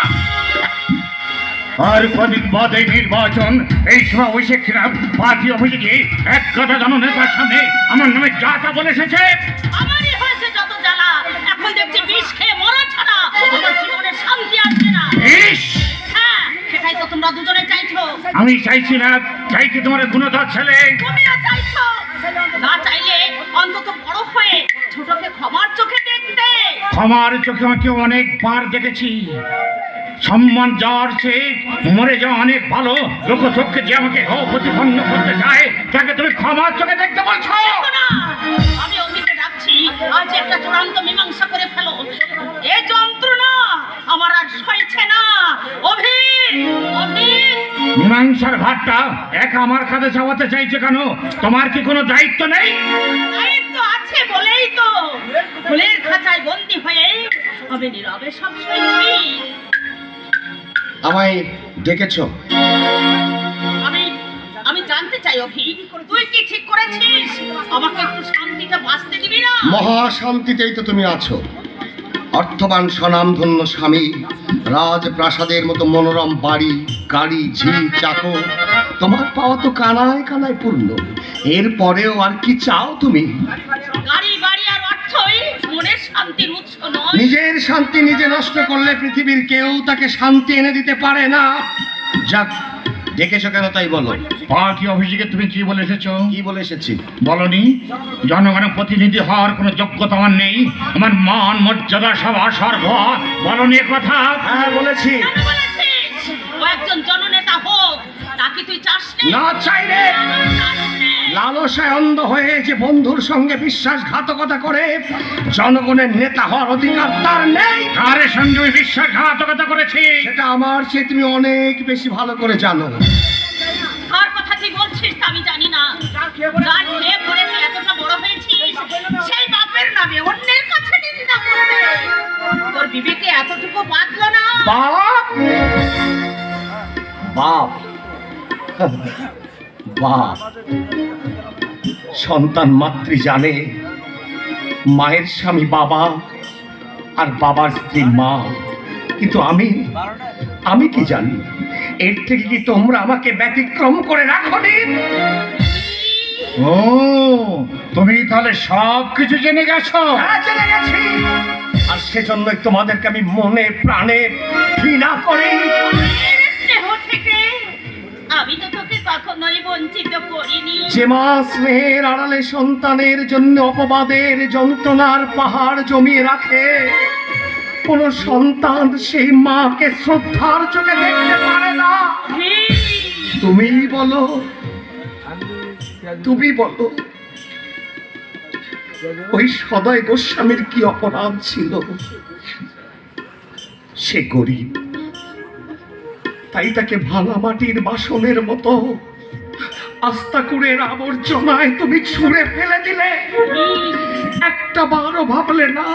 আর কদিন বাদে নির্বাচন, এই সময় অভিষেকরা পার্টি অফিসে গিয়ে এক কথা জানো নেতার সামনে আমার নামে যা তা বলে এসেছে। আমারই হয়েছে যত জ্বালা, এখন দেখছি বিষ খেয়ে মরা ছাড়া আমার জীবনে শান্তি আসবে না। ইস, হ্যাঁ, সেটাই তো তোমরা দুজনে চাইছো। আমি চাইছি না, চাইছি তোমার গুণধর ছেলে। তুমিও চাইছো, না চাইলে অন্তত বড় হয়ে ছোটকে ক্ষমার চোখে দেখতে। আমার চোখে আমাকে অনেকবার দেখেছি, সম্মান যাওয়ার চেয়ে মরে যাওয়া অনেক ভালো। লোক চোখকে যে আমাকে প্রতিপন্ন করতে চায় তাকে তুমি ক্ষমার চোখে দেখতে বলছো? দেখো না, আমি অভিকে ডাকছি, আজ একটা চূড়ান্ত মীমাংসা করে ফেলো। এ যন্ত্রণা আমার আর সইছে না। অভি, অভি, মীমাংসার ভাতটা একা আমার কাছে চাওয়াতে চাইছে কেন? তোমার কি কোনো দায়িত্ব নেই? দায়িত্ব আছে বলেই তো ফুলের খাঁচায় বন্দি হয়ে আমি নীরবে সব সইছি। আমায় ডেকেছ? আমি আমি জানতে চাই অভি, তুই কি ঠিক করেছিস? আমাকে একটু শান্তিতে বাঁচতে দিবি না? মহাশান্তিতেই তো তুমি আছো। অর্থবান স্বনামধন্য স্বামী, রাজপ্রাসাদের মতো মনোরম বাড়ি, গাড়ি, ঝি, চাকর, তোমার পাওয়া তো কানায় কানায় পূর্ণ। এরপরেও আর কি চাও তুমি? গাড়ি বাড়ি আর অর্থই মনের শান্তির উৎস নয়। নিজের শান্তি নিজে নষ্ট করলে পৃথিবীর কেউ তাকে শান্তি এনে দিতে পারে না। যাক, ডেকেছো কেন তাই বলো। পার্টি অফিসে তুমি কি বলে এসেছো? কি বলে এসেছি? বলনি জনগণের প্রতিনিধি হওয়ার কোনো যোগ্যতা আমার নেই, আমার মান মর্যাদা সবার সর্বহারা। বলনি কথা? হ্যাঁ বলেছি। কেন বলেছিস? ও একজন জননেতা হোক, তাকে তুই চাস না চাইলে লালসায় অন্ধ হয়ে যে বন্ধুর সঙ্গে বিশ্বাসঘাতকতা করে জনগণের নেতা হওয়ার অধিকার তার নেই। কার সঙ্গে আমি বিশ্বাসঘাতকতা করেছি? সেটা আমার চেয়ে তুমি অনেক বেশি ভালো করে জানো। কার কথা তুই বলছিস তা আমি জানি না। যার খেয়ে পড়ে তুই এতটা বড় হয়েছিস, সেই বাপের নামে অন্যের কাছে নিন্দা করবে। তোর বিবেকে এতটুকু বাঁধলো না? বাপ, বাপ, বাপ। সন্তান মাতৃ জানে, মায়ের স্বামী বাবা আর বাবার স্ত্রী মা, কিন্তু আমি কি জানি? এর থেকে কি তোমরা আমাকে ব্যতিক্রম করে রাখোনি? ও, তুমি তাহলে সব কিছু জেনে গেছো? হ্যাঁ, জেনে গেছি। আর সেজন্যই তোমাদেরকে আমি মনে প্রাণে ঘৃণা করি। স্নেহ থেকে আমি তো তোকে কখনোই বঞ্চিত করিনি। যে মা স্নেহের আড়ালে সন্তানের জন্য অপবাদের যন্ত্রণার পাহাড় জমিয়ে রাখে, কোন সন্তান সেই মাকে শ্রদ্ধার চোখে দেখতে পারে না। তুমি বলো, তুমি বলো, ওই সদয় গোস্বামীর কি অপরাধ ছিল? সে গরিব, তাই তাকে ভাঙা মাটির বাসনের মতো আস্তাকুড়ের আবর্জনায় তুমি ছুঁড়ে ফেলে দিলে। একটা বারও ভাবলে না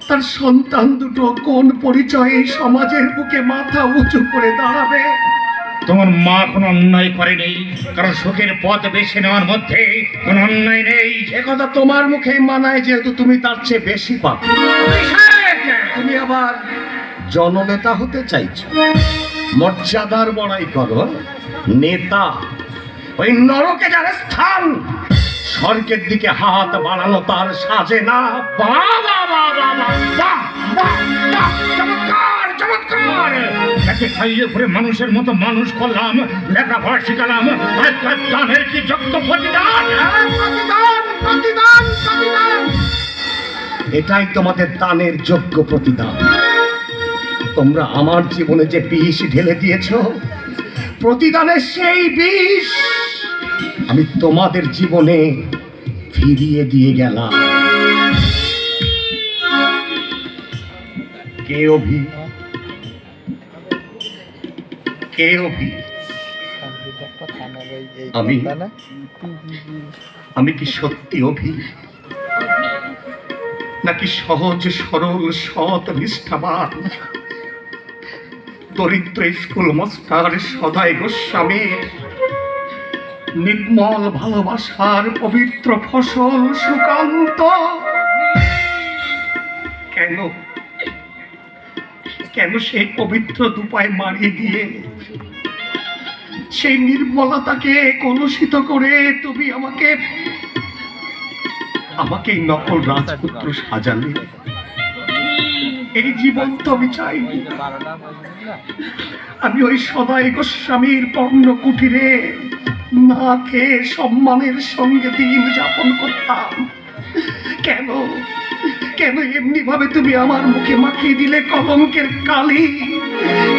তার সন্তান দুটো কোন পরিচয়ে সমাজের বুকে মাথা উঁচু করে দাঁড়াবে? তোমার মা কোনো অন্যায় করেনি, কারণ সুখের পথ বেছে নেওয়ার মধ্যে কোনো অন্যায় নেই। একথা তোমার মুখে মানায়, যেহেতু তুমি তার চেয়ে বেশি পাবে। তুমি আবার জননেতা হতে চাইছো, মর্যাদার বড়াই করো। নেতা ওই নরকে যার স্থান, স্বর্গের দিকে হাত বাড়ানো তার সাজে না। বাবা বাবা বাবা, চমৎকার চমৎকার! তাকে খাইয়ে পরে মানুষের মতো মানুষ করলাম, লেখাপড়া শিখালাম, আর তার দানের কি যোগ্য প্রতিদান? প্রতিদান, প্রতিদান, প্রতিদান। এটাই তোমাদের দানের যোগ্য প্রতিদান। তোমরা আমার জীবনে যে বিষ ঢেলে দিয়েছো, প্রতিদানের সেই বিষ আমি তোমাদের জীবনে ফিরিয়ে দিয়ে গেলাম। কে অভি? কে অভি? আমি কি সত্যি অভি, নাকি সহজ সরল সৎ নিষ্ঠাবান দরিদ্র স্কুল মাস্টার সদয় গোস্বামীর নির্মল ভালোবাসার পবিত্র ফসল সুকান্ত? কেন কেন সেই পবিত্র দুপায় মারিয়ে দিয়ে সেই নির্মলতাকে কলুষিত করে তুমি আমাকে এই নকল রাজপুত্র সাজালে? এই জীবন তো আমি চাইনি। আমি ওই সদাই গোস্বামীর পর্ণ কুটিরে না খেয়ে সম্মানের সঙ্গে দিন যাপন করতাম। কেন কেন এমনি ভাবে তুমি আমার মুখে মাখিয়ে দিলে কলঙ্কের কালি?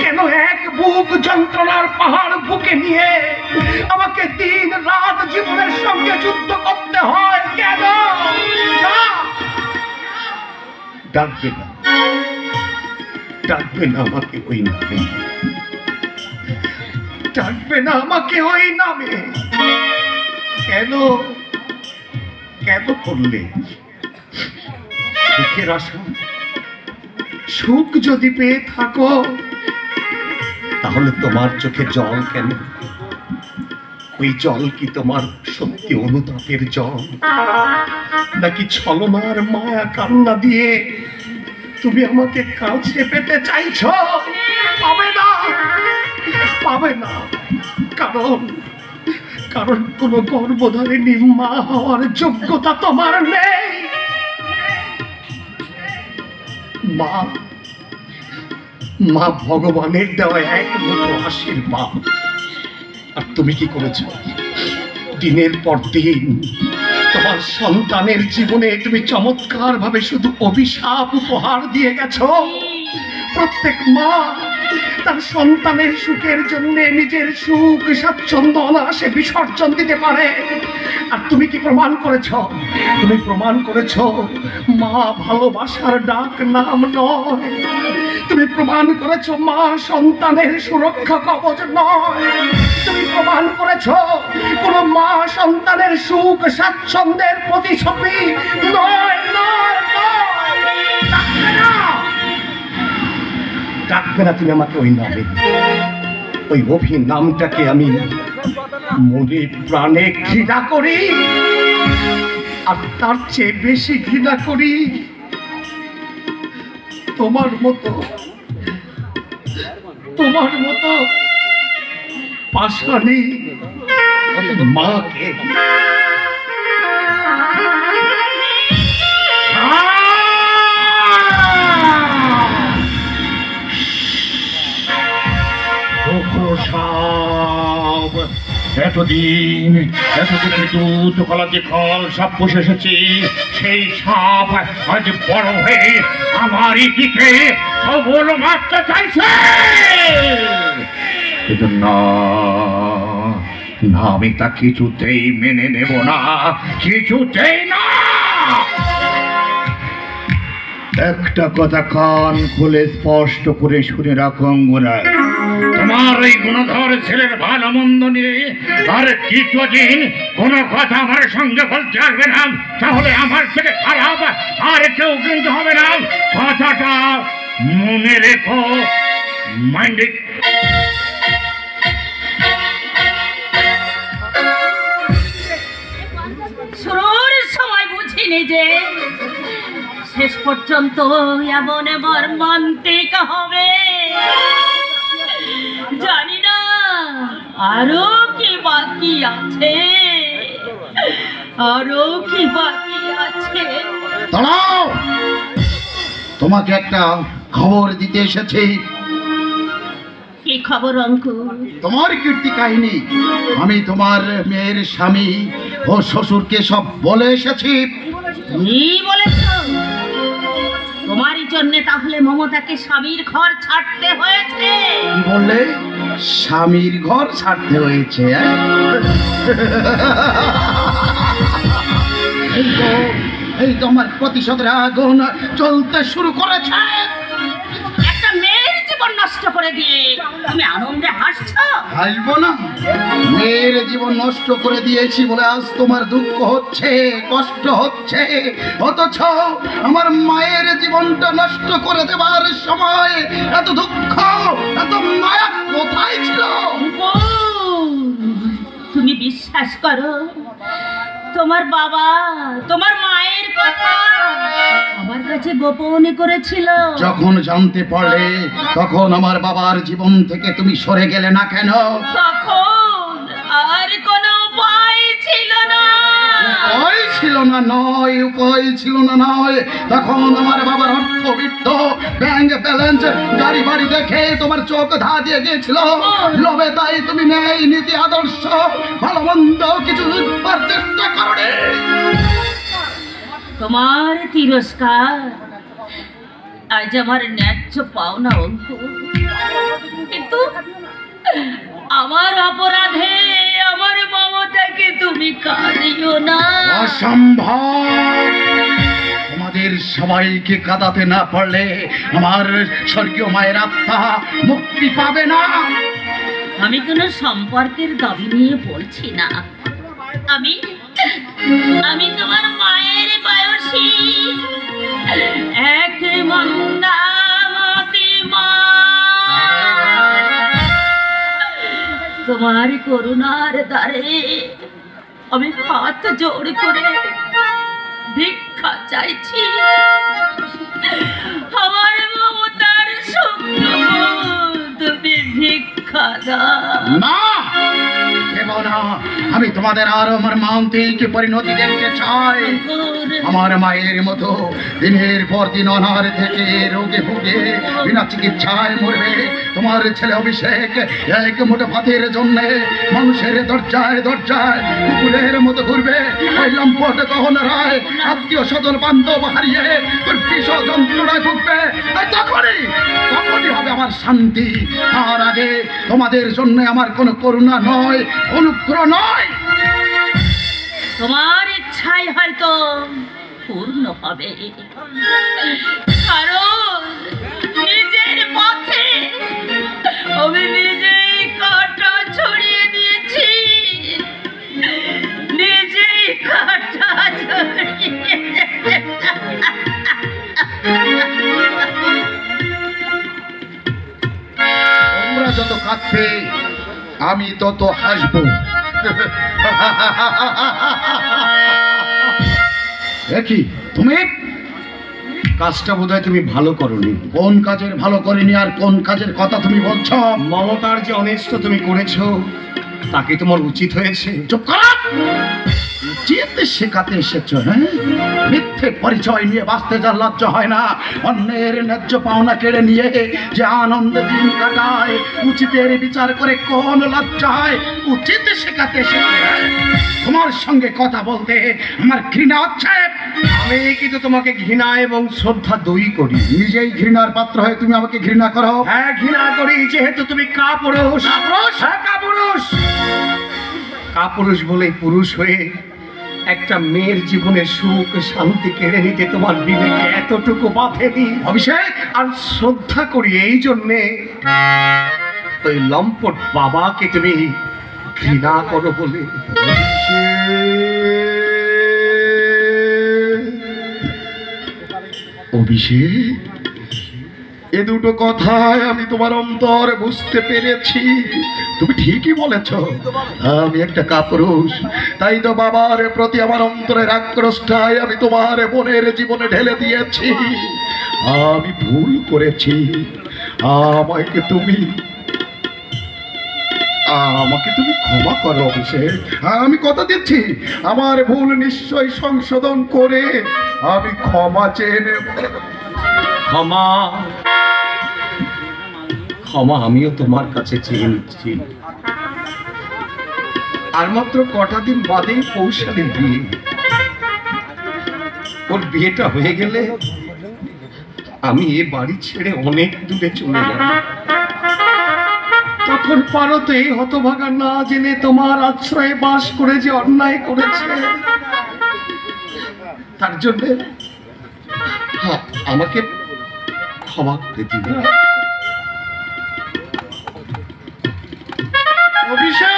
কেন এক বুক যন্ত্রণার পাহাড় বুকে নিয়ে আমাকে দিন রাত জীবনের সঙ্গে যুদ্ধ করতে হয়? কেন? ডাকবে না, ডাকবে না আমাকে ওই নামে, ডাকবে না আমাকে ওই নামে। কেন কেন করলে? সুখের আশা, সুখ যদি পেয়ে থাকো তাহলে তোমার চোখে জল কেন? ওই জল কি তোমার সত্যি অনুতাপের জল, নাকি ছলনার মায়া কান্না দিয়ে তুমি আমাকে কাছে পেতে চাইছো? পাবে না, পাবে না। কারণ কোনো গর্ভধারিণী মা হওয়ার যোগ্যতা তোমার নেই। মা ভগবানের দেওয়া এক মুঠো আশীর্বাদ। আর তুমি কি করেছো? দিনের পর দিন তোমার সন্তানের জীবনে তুমি চমৎকার ভাবে শুধু অভিশাপ উপহার দিয়ে গেছো। প্রত্যেক মা তার সন্তানের সুখের জন্য নিজের সুখ স্বাচ্ছন্দ্য অনায়াসে বিসর্জন দিতে পারে। আর তুমি কি প্রমাণ করেছ? তুমি প্রমাণ করেছ মা ভালোবাসার ডাক নাম নয়। তুমি প্রমাণ করেছ মা সন্তানের সুরক্ষা কবচ নয়। তুমি প্রমাণ করেছ কোন মা সন্তানের সুখ স্বাচ্ছন্দ্যের প্রতিছবি নয়। ডাকবে না তুমি আমাকে ওই নামে। ওই অভিনামটাকে আমি মনে প্রাণে ঘৃণা করি। আর তার চেয়ে বেশি ঘৃণা করি তোমার মতো পাষাণী মাকে। এতদিন দুধ কলাতে খল সব বসে এসেছি, সেই সাপ আজ বড় হয়ে আমারই দিকে সবল মারতে চাইছে। কিন্তু না, আমি তা কিছুতেই মেনে নেব না, কিছুতেই না। একটা কথা কান খুলে স্পষ্ট করে শুনে রাখো অঙ্গনায়, তোমার এই গুণধর ছেলের ভালো মন্দ নিয়ে আর কিছুদিন কোনো কথা আমার সঙ্গে বলতে আসবে না, তাহলে আমার থেকে খারাপ আর কেউ কিন্তু হবে না। কথাটা মনে রেখো, মাইন্ড। শুরুর সময় বুঝিনি যে শেষ পর্যন্ত এমন মর্মান্তিক হবে। জানি না আরো কি বাকি আছে, আরো কি বাকি আছে। দাঁড়াও, তোমাকে একটা খবর দিতে এসেছি। কি খবর অঙ্কুর? তোমার কীর্তি কাহিনী আমি তোমার মেয়ের স্বামী ও শ্বশুরকে সব বলে এসেছি। কি বলেছ? তোমারই জন্য তাহলে মমতাকে স্বামীর ঘর ছাড়তে হয়েছে? কি বললে? স্বামীর ঘর ছাড়তে হয়েছে? এই তো আমার প্রতিশোধের আগুন চলতে শুরু করেছে। একটা মেয়ের জীবন নষ্ট করে দিয়ে তুমি আনন্দে হাসছো? হাসবো না? মেয়ের জীবন নষ্ট করে দিয়েছি বলে আজ তোমার দুঃখ হচ্ছে, কষ্ট হচ্ছে, অথচ আমার মায়ের জীবনটা নষ্ট করে দেবার সময় এত দুঃখ, এত মায়া কোথায় ছিল? তুমি বিশ্বাস করো, তোমার বাবা তোমার মায়ের কথা আমার কাছে গোপনে করেছিল। যখন জানতে পারলে তখন আমার বাবার জীবন থেকে তুমি সরে গেলে না কেন? তখন আর কোনো উপায় ছিল না। উপায় ছিল না নয়, উপায় ছিল না নয়, তখন আমার বাবার অর্থবিত্ত ব্যাংক ব্যালেন্স গাড়ি বাড়ি দেখে তোমার চোখ ধা দিয়ে গিয়েছিল। লোভে তাই তুমি নেই নীতি আদর্শ ভালো মন্দ কিছু বুঝবার চেষ্টা করো। তোমার তিরস্কার আজ আমার ন্যায্য পাওনা অঙ্ক, কিন্তু আমার অপরাধে আমার মমতাকে তুমি কাঁদিও না। অসম্ভব! তোমাদের সবাইকে কাঁদাতে না পারলে আমার স্বর্গীয় মায়ের আত্মা মুক্তি পাবে না। আমি কোনো সম্পর্কের দাবি নিয়ে বলছি না। আমি তোমার মায়ের বয়সী এক মন্দামতি মা। তোমার করুণার দ্বারে আমি হাত জোড় করে ভিক্ষা চাইছি। আমার মমতার শুক্র তুমি ভিক্ষা দাও। না, দেব না। আমি তোমাদের আর আমার মান্তিক পরিণতি দেখতে চাই। আমার মায়ের মতো দিনের পর দিন অনাহার থেকে রোগে ভুগে বিনা চিকিৎসায় মরবে তোমার ছেলে অভিষেক এক মুঠো ভাতের জন্য মানুষের দরজায় দরজায় কুকুরের মতো ঘুরবে। ওই লম্পট গহন রায় আত্মীয় স্বজন বান্ধব হারিয়ে তোর বিষ যন্ত্রণায় ভুগবে। তখনই হবে আমার শান্তি। তার আগে তোমাদের জন্য আমার কোনো করুণা নয়, অনুগ্রহ নয়। তোমার ইচ্ছাই হয়তো পূর্ণ হবে, কারণ নিজের পথে আমি নিজেই কাঁটা ছড়িয়ে দিয়েছি। নিজেই কাঁটা ছড়িয়ে তোমরা যত কাঁদবে আমি তত হাসবো। দেখি তুমি কাজটা বোধহয় তুমি ভালো করনি। কোন কাজের ভালো করিনি আর কোন কাজের কথা তুমি বলছো? মমতার যে অনিষ্ট তুমি করেছো তাকে তোমার উচিত হয়েছে। চুপ করো! উচিত শেখাতে এসেছো? হ্যাঁ, মিথ্যে পরিচয় নিয়ে বাঁচতে যার লজ্জা হয় না, অন্যের ন্যায্য পাওনা কেড়ে নিয়ে যে আনন্দে দিন কাটায়, উচিতের বিচার করে কোন লজ্জায় উচিত শেখাতে এসেছে? তোমার সঙ্গে কথা বলতে আমার ঘৃণা হচ্ছে। আমি কিন্তু তোমাকে ঘৃণা এবং শ্রদ্ধা দুই করি। নিজেই ঘৃণার পাত্র হয়ে তুমি আমাকে ঘৃণা করো। হ্যাঁ, ঘৃণা করি, যেহেতু তুমি কাপুরুষ। হ্যাঁ, কাপুরুষ। কাপুরুষ বলে পুরুষ হয়ে একটা মেয়ের জীবনে সুখ শান্তি কেড়ে নিতে তোমার বিবেকে এতটুকু বাধেনি। অভিষেক, আর শ্রদ্ধা করি এই জন্যে ওই লম্পট বাবাকে তুমি ঘৃণা করো বলে। অভিষেক, এ দুটো কথায় আমি তোমার অন্তর বুঝতে পেরেছি। তুমি ঠিকই বলেছ, আমি একটা কাপুরুষ। তাই তো বাবার প্রতি আমার অন্তরের আক্রোশটাই আমি তোমার বোনের জীবনে ঢেলে দিয়েছি। আমি ভুল করেছি। আমাকে তুমি ক্ষমা করো অভিষেক। আমি কথা দিচ্ছি, আমার ভুল নিশ্চয়ই সংশোধন করে আমি ক্ষমা চেয়ে নেব। ক্ষমা ক্ষমা আমিও তোমার কাছে চেয়ে নিচ্ছি। আর মাত্র কটা দিন বাদেই কৌশলের বিয়ে। ওর বিয়েটা হয়ে গেলে আমি এ বাড়ি ছেড়ে অনেক দূরে চলে যাব। তখন পারো তো এই হতভাগা না জেনে তোমার আশ্রয়ে বাস করে যে অন্যায় করেছে তার জন্য আমাকে ক্ষমা করে দিবে। অভিষেক,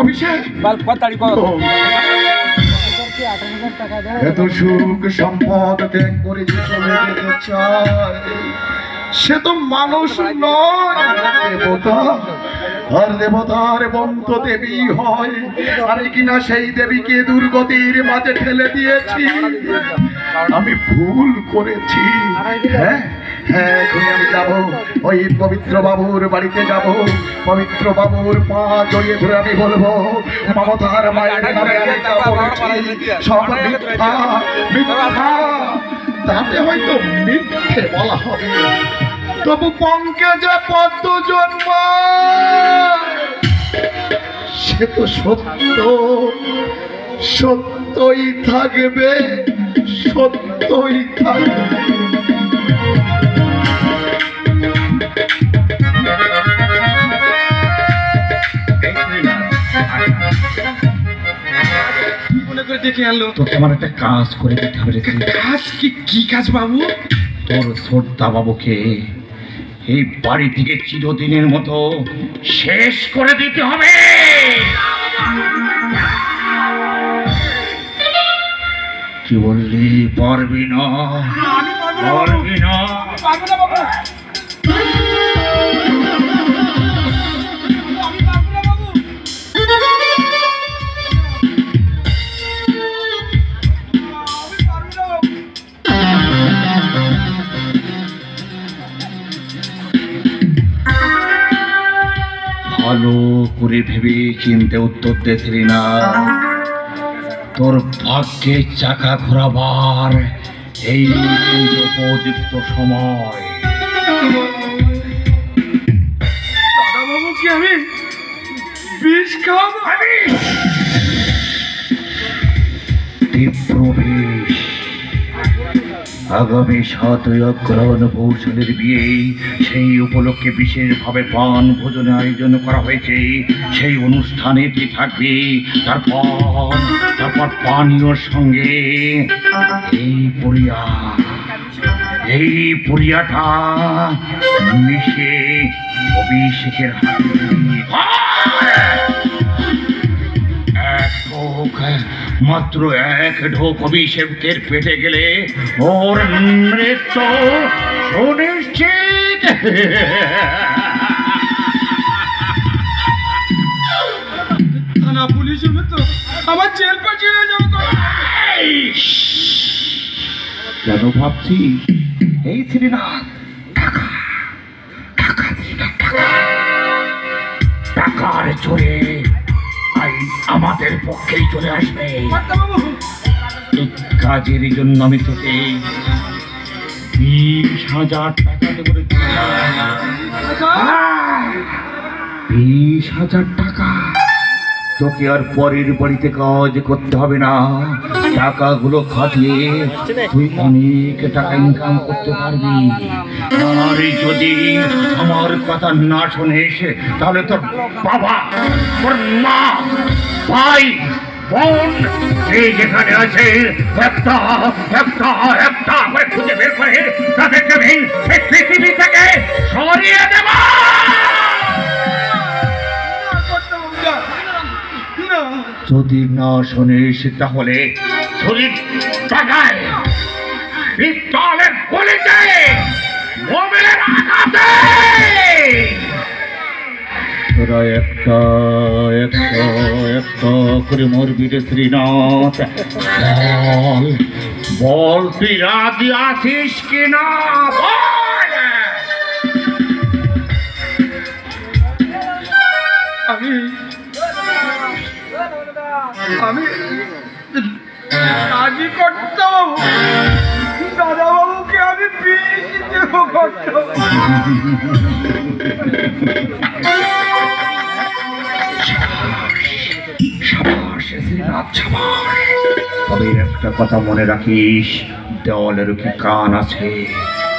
অভিষেক, এত সুখ সম্পদ ত্যাগ করে যে চলে যেতে চায় সে তো মানুষ নয়, দেবতা। আর দেবতার বন্ত দেবী হয়, আমি কিনা সেই দেবীকে দুর্গতির মাঝে ঠেলে দিয়েছি। আমি ভুল করেছি। হ্যাঁ হ্যাঁ, এখন আমি যাবো ওই পবিত্র বাবুর বাড়িতে যাব। পবিত্র বাবুর পা জড়িয়ে ধরে আমি বলবো, মমতার মায়ের নামে আমি যা বলেছি সব মিথ্যা মিথ্যা। তাতে হয়তো মিথ্যে বলা হবে, তবু পঙ্কজে পদ্ম জন্ম সে তো সত্য, সত্যই থাকবে, সত্যই থাকবে। দেখে আনলো তোকে আমার একটা কাজ করে দিতে হবে রে। কাজ? কি কাজ বাবু? তোর শ্রদ্ধা বাবুকে এই বাড়ি থেকে চিরদিনের মতো শেষ করে দিতে হবে। কি বললি? পারবি না? পারবি না? ভালো করে ভেবে চিনতে উত্তর দিলি না। তোর ভাগ্যে চাকা ঘোরাবার এই উপযুক্ত সময়। দাদা বাবু কি আমি বিষ খাওয়াবো? তীব্র বিষ। আগামী 7 অগ্রহায়ণ কৌশলের বিয়ে, সেই উপলক্ষে বিশেষভাবে পান ভোজনের আয়োজন করা হয়েছে। সেই অনুষ্ঠানে তুই থাকবি। তারপর পানীয়র সঙ্গে এই পুরিয়াটা মিশে অভিষেকের হাতে মাত্র 1 ঢোক অভিষেকের পেটে গেলে ওর মৃত্যু সুনিশ্চিত। থানা পুলিশ হলে তো আমার জেল পাঠিয়ে যাবে। কেন ভাবছিস? এই শ্রীনাথ, টাকা টাকা টাকার চোরে আইন আমাদের পক্ষেই চলে আসবে। এই কাজের জন্য আমি তোকে 20,000 টাকা দেবো। 20,000 টাকা। তোকে আর পরের বাড়িতে কাজ করতে হবে না। টাকাগুলো খাটিয়ে তুই অনেক টাকা ইনকাম করতে পারবি। আর যদি আমার কথা না শোনিস তাহলে তোর বাবা, তোর মা, ভাই, বোন এই যেখানে আছে একটা একটা একটা করে খুঁজে বের করে তাদেরকে আমি এই পৃথিবী থেকে সরিয়ে দেব। যদি না শোনিস তাহলে শরীর টাকায় পিস্তলের গুলিতে মোবিলের আঘাতে তোরা একটা একটা একটা করে মরবি রে শ্রীনাথ। বল বল, তুই রাজি আছিস কিনা? বল। আমি রাজি করতাম দাদা বাবুকে, আমি বিষ দেব করতাম। তবে একটা কথা মনে রাখিস, দেওয়ালেরও কি কান আছে?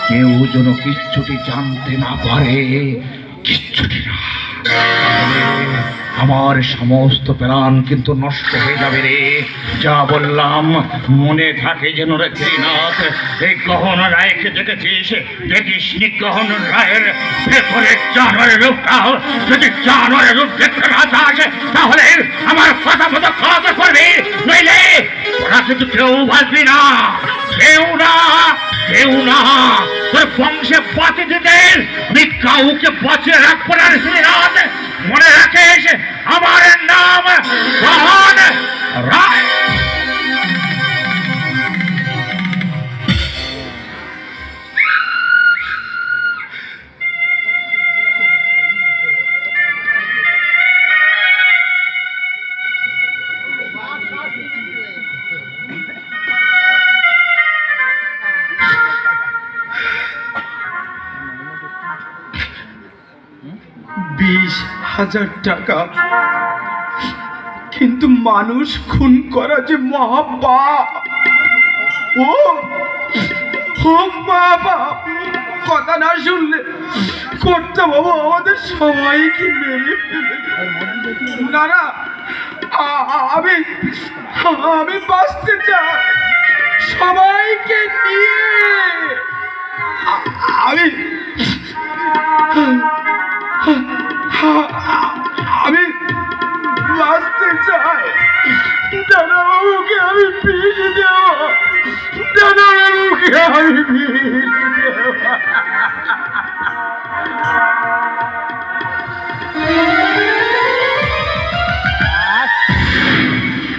কেউ যেন কিচ্ছুটি জানতে না পারে, কিচ্ছুটি না। আমার সমস্ত প্ল্যান কিন্তু নষ্ট হয়ে যাবে রে। যা বললাম মনে থাকে যেন রে শ্রীনাথ। এই গহন রায়কে দেখেছিস? দেখিস নি গহন রায়ের ভেতরে জানোয়ারের রূপটা? যদি জানোয়ারের রূপ দেখতে না চাস তাহলে আমার কথা মতো খাওয়াতে করবি, নইলে তোরা কিন্তু কেউ বাঁচবি না, কেউ না, কেউ না। তোর বংশে বাতিদের আমি কাউকে বাঁচিয়ে রাখবো না। মনে রাখিস, আমার নাম মোহন রায়। টাকা, কিন্তু মানুষ খুন করা যে মহাপাপ। ও মহাপাপ, কথা না শুনলে কর্তা বাবু আমাদের সবাইকে মেরে ফেলে। না না, আমি বাঁচতে চাই সবাইকে নিয়ে। আমি বাঁচতে চাই। দাদাবাবুকে আমি বিষ দেব, দাদাবাবুকে আমি বিষ দেব।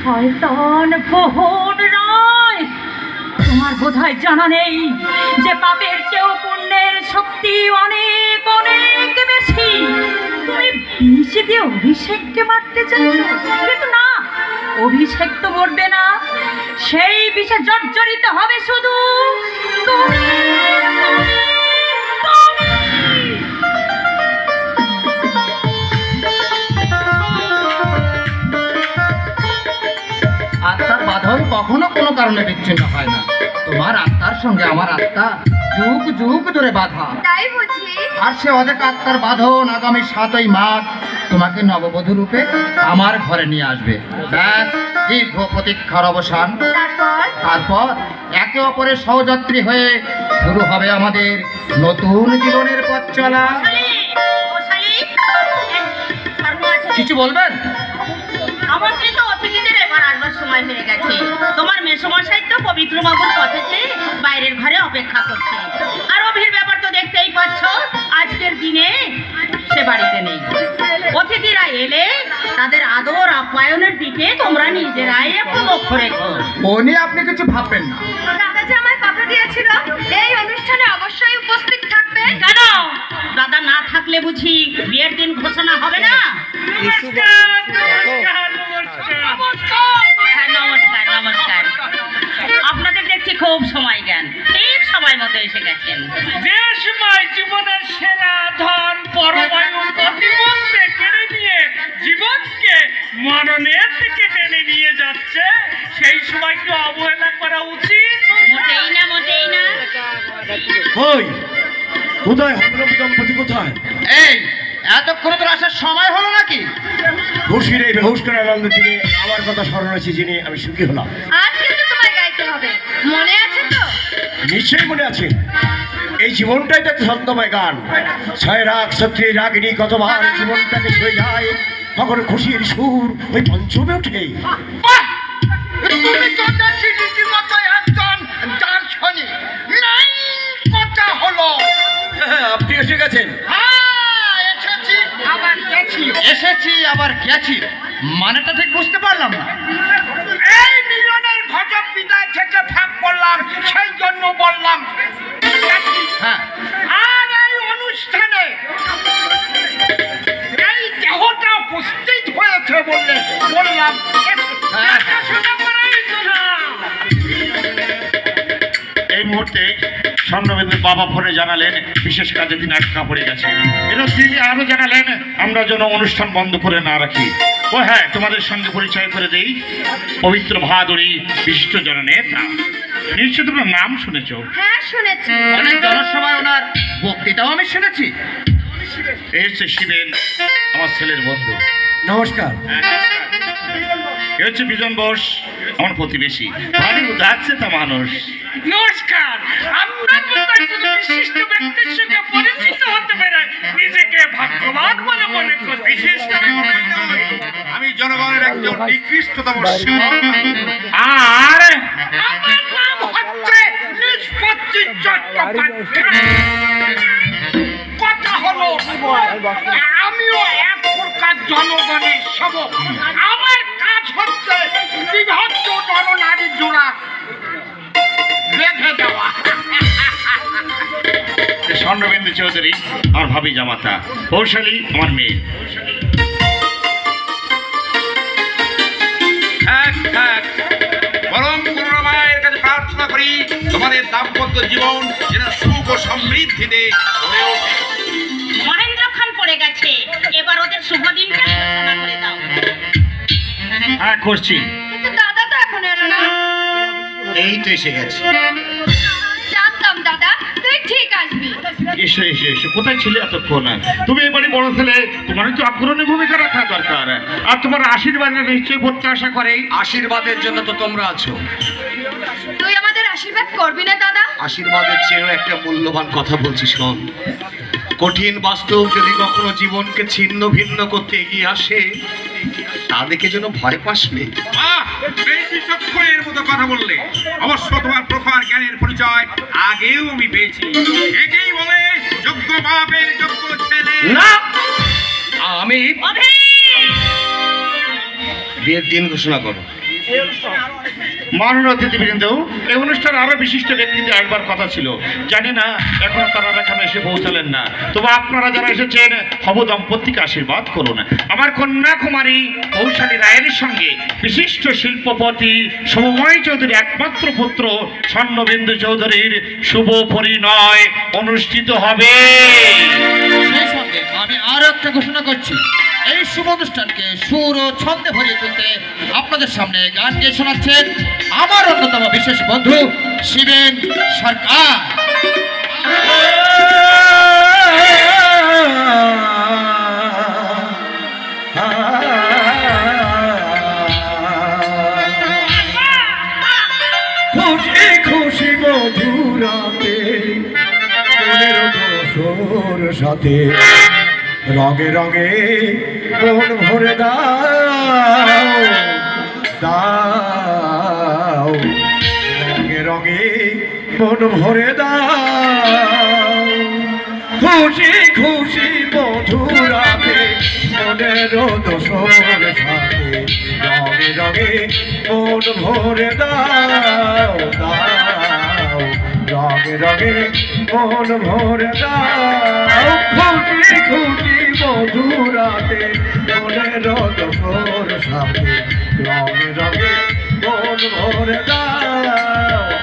শয়তান মোহন রায়, তোমার বোধহয় জানা নেই যে পাপের চেয়েও পুণ্যের শক্তি অনেক অনেক বেশি। তুমি বিষ দিয়ে অভিষেককে মারতে চাইছো, কিন্তু না, অভিষেক তো মরবে না, সেই বিষে জর্জরিত হবে শুধু তুমি। আত্মার বাঁধন কখনো কোনো কারণে বিচ্ছিন্ন হয় না। তোমার আত্মার সঙ্গে আমার আত্মা যুগ যুগ ধরে বাঁধা, তাই বুঝি? আর সে অনেক আত্মার বাঁধন আগামী 7ই মাঘ তোমাকে নববধূ রূপে আমার ঘরে নিয়ে আসবে। ব্যাস, দীর্ঘ প্রতীক্ষার অবসান। তারপর একে অপরের সহযাত্রী হয়ে শুরু হবে আমাদের নতুন জীবনের পথ চলা। কিছু বলবেন? আমন্ত্রিত অতিথিদের এবার আসবার সময় হয়ে গেছে। তোমার মেসমশাই তো পবিত্র বাবুর পথে বাইরের ঘরে অপেক্ষা করছে। আর অভির ব্যাপার তো দেখতেই পাচ্ছ, আজকের দিনে সে বাড়িতে নেই। অতিথিরা এলে তাদের আদর আপ্যায়নের দিকে তোমরা নিজেরাই একটু লক্ষ্য রেখো। ও নিয়ে আপনি কিছু ভাববেন না। দাদা যে আমায় কথা দিয়েছিল এই অনুষ্ঠানে অবশ্যই উপস্থিত থাকবে। কেন দাদা না থাকলে বুঝি বিয়ের দিন ঘোষণা হবে না? নমস্কার নমস্কার। আপনাদের দেখছি খুব সময় জ্ঞান, ঠিক সময় মতো এসে গেছেন। যে সময় জীবনের সেরা ধন পরমায়ু প্রতিমধ্যে কেড়ে নিয়ে জীবনকে মরণের দিকে টেনে নিয়ে যাচ্ছে, সেই সময় কি অবহেলা করা উচিত? মোটেই না, মোটেই না। ওই কোথায় হবরম দম্পতি কোথায়? এই এতক্ষণ তোর আসার সময় হলো নাকি? খুশির এই বেহুশ করা আনন্দ থেকে আমার কথা স্মরণ হয়েছে জেনে আমি সুখী হলাম। আজ কিন্তু তোমায় গাইতে হবে, মনে আছে তো? নিশ্চয়ই মনে আছে। এই জীবনটাই তো একটা ছন্দময় গান। 6 রাগ সত্যি রাগিনী কতবার জীবনটাকে ছুঁয়ে যায়, তখন খুশির সুর ওই পঞ্চমে ওঠে। তুমি তো দেখছি রীতিমতো একজন দার্শনিক। নাই কথা হলো। আপনি এসে গেছেন? এসেছি আবার গেছি, মানেটা ঠিক বুঝতে পারলাম না। এই মিলনের ঘটক বিদায় থেকে ভাগ করলাম, সেই জন্য বললাম। হ্যাঁ, আর এই অনুষ্ঠানে এই দেহটা উপস্থিত হয়েছে বললে বললাম দেখাশোনা করাই তো না। এই মুহূর্তে স্বর্ণবেদের বাবা ফোনে জানালেন বিশেষ কাজে তিনি আটকা পড়ে গেছেন। এরপর তিনি আরো জানালেন আমরা যেন অনুষ্ঠান বন্ধ করে না রাখি। ও হ্যাঁ, তোমাদের সঙ্গে পরিচয় করে দেই, পবিত্র ভাদুরী বিশিষ্ট জননেতা। নিশ্চয় তোমরা নাম শুনেছো। হ্যাঁ শুনেছি। অনেক জনসভায় ওনার বক্তৃতাও আমি শুনেছি। এই হচ্ছে শিবেন, আমার ছেলের বন্ধু। নমস্কার। এ হচ্ছে বিজন বোস, আমার প্রতিবেশী। ভারী উদাচ্ছে তা মানুষ। নমস্কার। আপনার মতো একজন বিশিষ্ট ব্যক্তির সঙ্গে পরিচিত হতে পেরে নিজেকে ভাগ্যবান বলে মনে করি। বিশেষ করে মনে নয়। আমি জনগণের একজন নিকৃষ্টতম আর আমার নাম হচ্ছে নিষ্পত্তি চট্টোপাধ্যায়। কথা হলো আমিও এক প্রকার জনগণের সেবক। আমার কাজ হচ্ছে বিভক্ত নরনারী জোড়া বেঁধে দেওয়া। স্বর্ণবিন্দু চৌধুরী আমার ভাবি জামাতা, কৌশলী আমার মেয়ে। বরং করুণাময়ের কাছে প্রার্থনা করি তোমাদের দাম্পত্য জীবন যেন সুখ ও সমৃদ্ধিতে ভরে ওঠে। মহেন্দ্র খান পড়ে গেছে, এবার ওদের শুভ দিনটা ঘোষণা করে দাও। হ্যাঁ করছি। কিন্তু দাদা তো এখন এলো না। এই তো এসে গেছে। জানতাম দাদা তুই ঠিক আসবি। এসো এসো এসো, কোথায় ছিলে এতক্ষণ? তুমি এবারে বড় ছেলে, তোমার তো অগ্রণী ভূমিকা রাখা দরকার। আর তোমার আশীর্বাদের নিশ্চয়ই প্রত্যাশা করে। আশীর্বাদের জন্য তো তোমরা আছো। তুই আমাদের আশীর্বাদ করবি না দাদা? আশীর্বাদের চেয়েও একটা মূল্যবান কথা বলছি, শোন। কঠিন বাস্তব যদি কখনো জীবনকে ছিন্ন ভিন্ন করতে এগিয়ে আসে, তা দেখে যেন ভয় পাস নে। বেশ বিচক্ষণের মতো কথা বললে। অবশ্য তোমার প্রখর জ্ঞানের পরিচয় আগেও আমি পেয়েছি। একেই বলে যোগ্য বাপের যোগ্য ছেলে। না, আমি অভি! বিয়ের দিন ঘোষণা করো। মাননীয় অতিথিবৃন্দ, এই অনুষ্ঠানে আরো বিশিষ্ট ব্যক্তিদের আসবার কথা ছিল, জানি না এখন তারা এখানে এসে পৌঁছালেন না। তবে আপনারা যারা এসেছেন হব দম্পতিকে আশীর্বাদ করুন। আমার কন্যাকুমারী কৌশলী রায়ের সঙ্গে বিশিষ্ট শিল্পপতি সমময় চৌধুরী একমাত্র পুত্র স্বর্ণবিন্দু চৌধুরীর শুভ পরিণয় অনুষ্ঠিত হবে। সেই সঙ্গে আমি আরো একটা ঘোষণা করছি, এই শুভ অনুষ্ঠানকে সুর ও ছন্দে ভরিয়ে তুলতে আপনাদের সামনে গান গেয়ে শোনাচ্ছেন আমার অন্যতম বিশেষ বন্ধু শিবেন সরকার। খুশি খুশি মধুরাতে 15 বছর সাথে রঙে রঙে মন ভরে দাও দাও, রঙে রঙে মন ভরে দাও। খুশি খুশি মধুরাতে 15 বছর সাথে রঙে রঙে মন ভরে দাও দাও, রঙে রঙে মন ভরে দাও। খুশি খুশি মধুরাতে 15 বছর সাথে রঙে রঙে মন ভরে দাও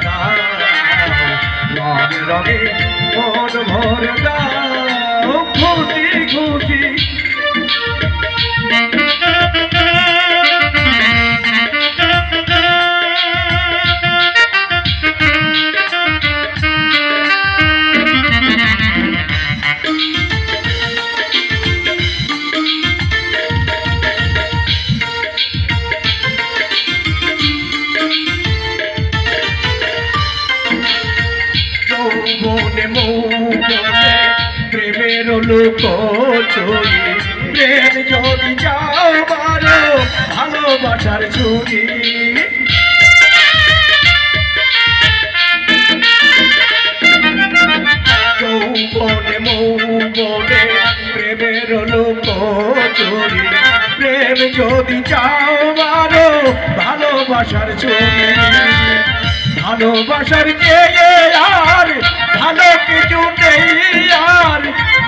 দাও, রঙে রঙে মন ভরে দাও। খুশি খুশি প্রেমের লোক চলি, প্রেম যদি যাও বারো ভালোবাসার ছুরি। যৌবনে মৌবনে প্রেমের লোক চলি, প্রেম যদি যাও বারো ভালোবাসার ছুরি। ভালোবাসার চেয়ে আর ভালো কিছু নেই, আর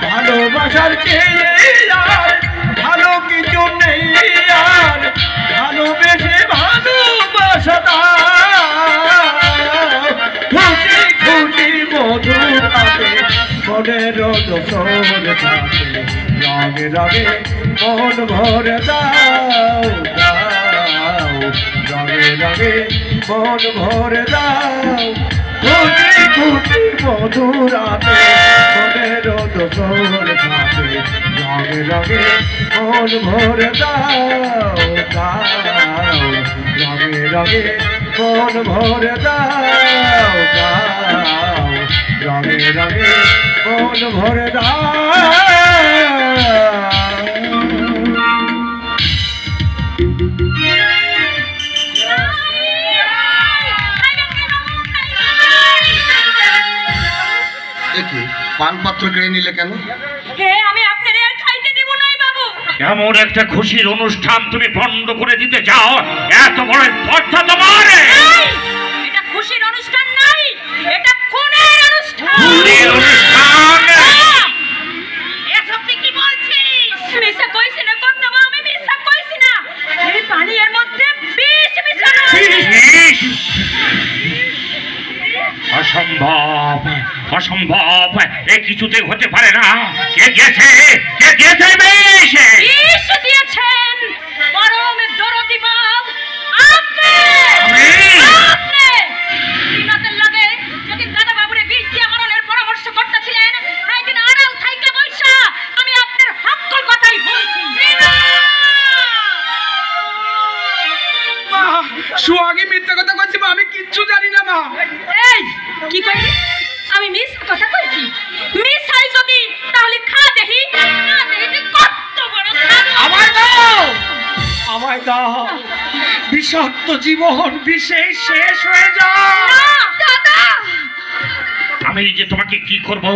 ভালোবাসার চেয়ে আর ভালো কিছু নেই, আর ভালোবেসে ভালোবাসা দাও। খুশি খুশি মধুরাতে 15 বছর সাথে রঙে রঙে মন ভরে দাও দাও, রঙে রঙে মন ভরে দাও। খুশি খুশি মধুরাতে 15 বছর সাথে রঙে রঙে মন ভরে দাও দাও, রঙে রঙে মন ভরে দাও দাও, রঙে রঙে মন ভরে দাও। পানপত্র কেড়ে নিলে কেন? আমি আপনার আর খাইতে দেব নাই বাবু। এমন একটা খুশির অনুষ্ঠান তুমি বন্ধ করে দিতে চাও? এত বড় স্পর্ধা তোমার? এটা খুশির অনুষ্ঠান নাই, এটা খুনের অনুষ্ঠান। খুনের অনুষ্ঠান? এসব তুই কি বলছিস? মিশা কইছি না কথা, আমি মিশা কইছি না। এই পানি এর মধ্যে বিষ মিশানো আছে। অসম্ভব, অসম্ভব, এ কিছুতে হতে পারে না। কে দিয়েছে? কে দিয়েছে বিষ? বিষ দিয়েছেন পরম দরদি বাপ আপনি। আপনি বিনাদের লাগে যদি দাদা বাবুরে বিষ দিয়ে মারণের পরামর্শ করতেছিলেন, তাই দিন আড়াল থাইকা বইসা আমি আপনার হকল কথাই বলছি। সুহাগী মিথ্যা কথা কইছি মা, আমি কিচ্ছু জানি না মা। এই কি কইলি? আমি মিস কথা কইছি? মিস হাই যদি তাহলে খা দেহি, খা দেহি যে কত বড় খাবো। আমায় দাও, আমায় দাও, বিষাক্ত জীবন বিষে শেষ হয়ে যায়। দাদা আমি যে তোমাকে কি করব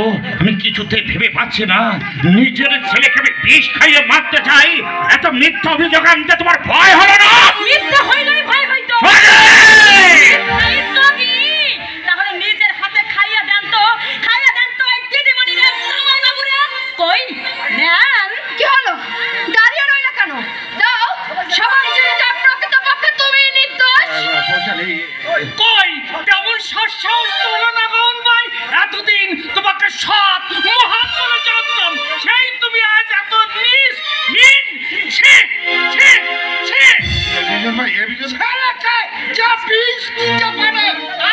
আমি কিছুতে ভেবে পাচ্ছি না। নিজের ছেলেকে আমি বিষ খাইয়ে মারতে চাই, এত মিথ্যা অভিযোগ আনতে তোমার ভয় হলো না? মিথ্যা হইলেই ভয় হইতো। তাহলে নিজের হাতে খাইয়া দেন তো, খাইয়া দেন তো এই দিদিমণিরে, জামাই বাবুরে। কই নেন? কি হলো? দাঁড়িয়ে রইলা কেন? যাও, সবাই জেনে যাক প্রকৃতপক্ষে তুমি নির্দোষ। কই তেমন সাহস তো হলো না গন ভাই। এতদিন তোমাকে সৎ মহান বলে জানতাম, সেই তুমি আজ এত নিজ হীন। ছি ছি ছি। ছেলেকে যা বিষ দিতে পারে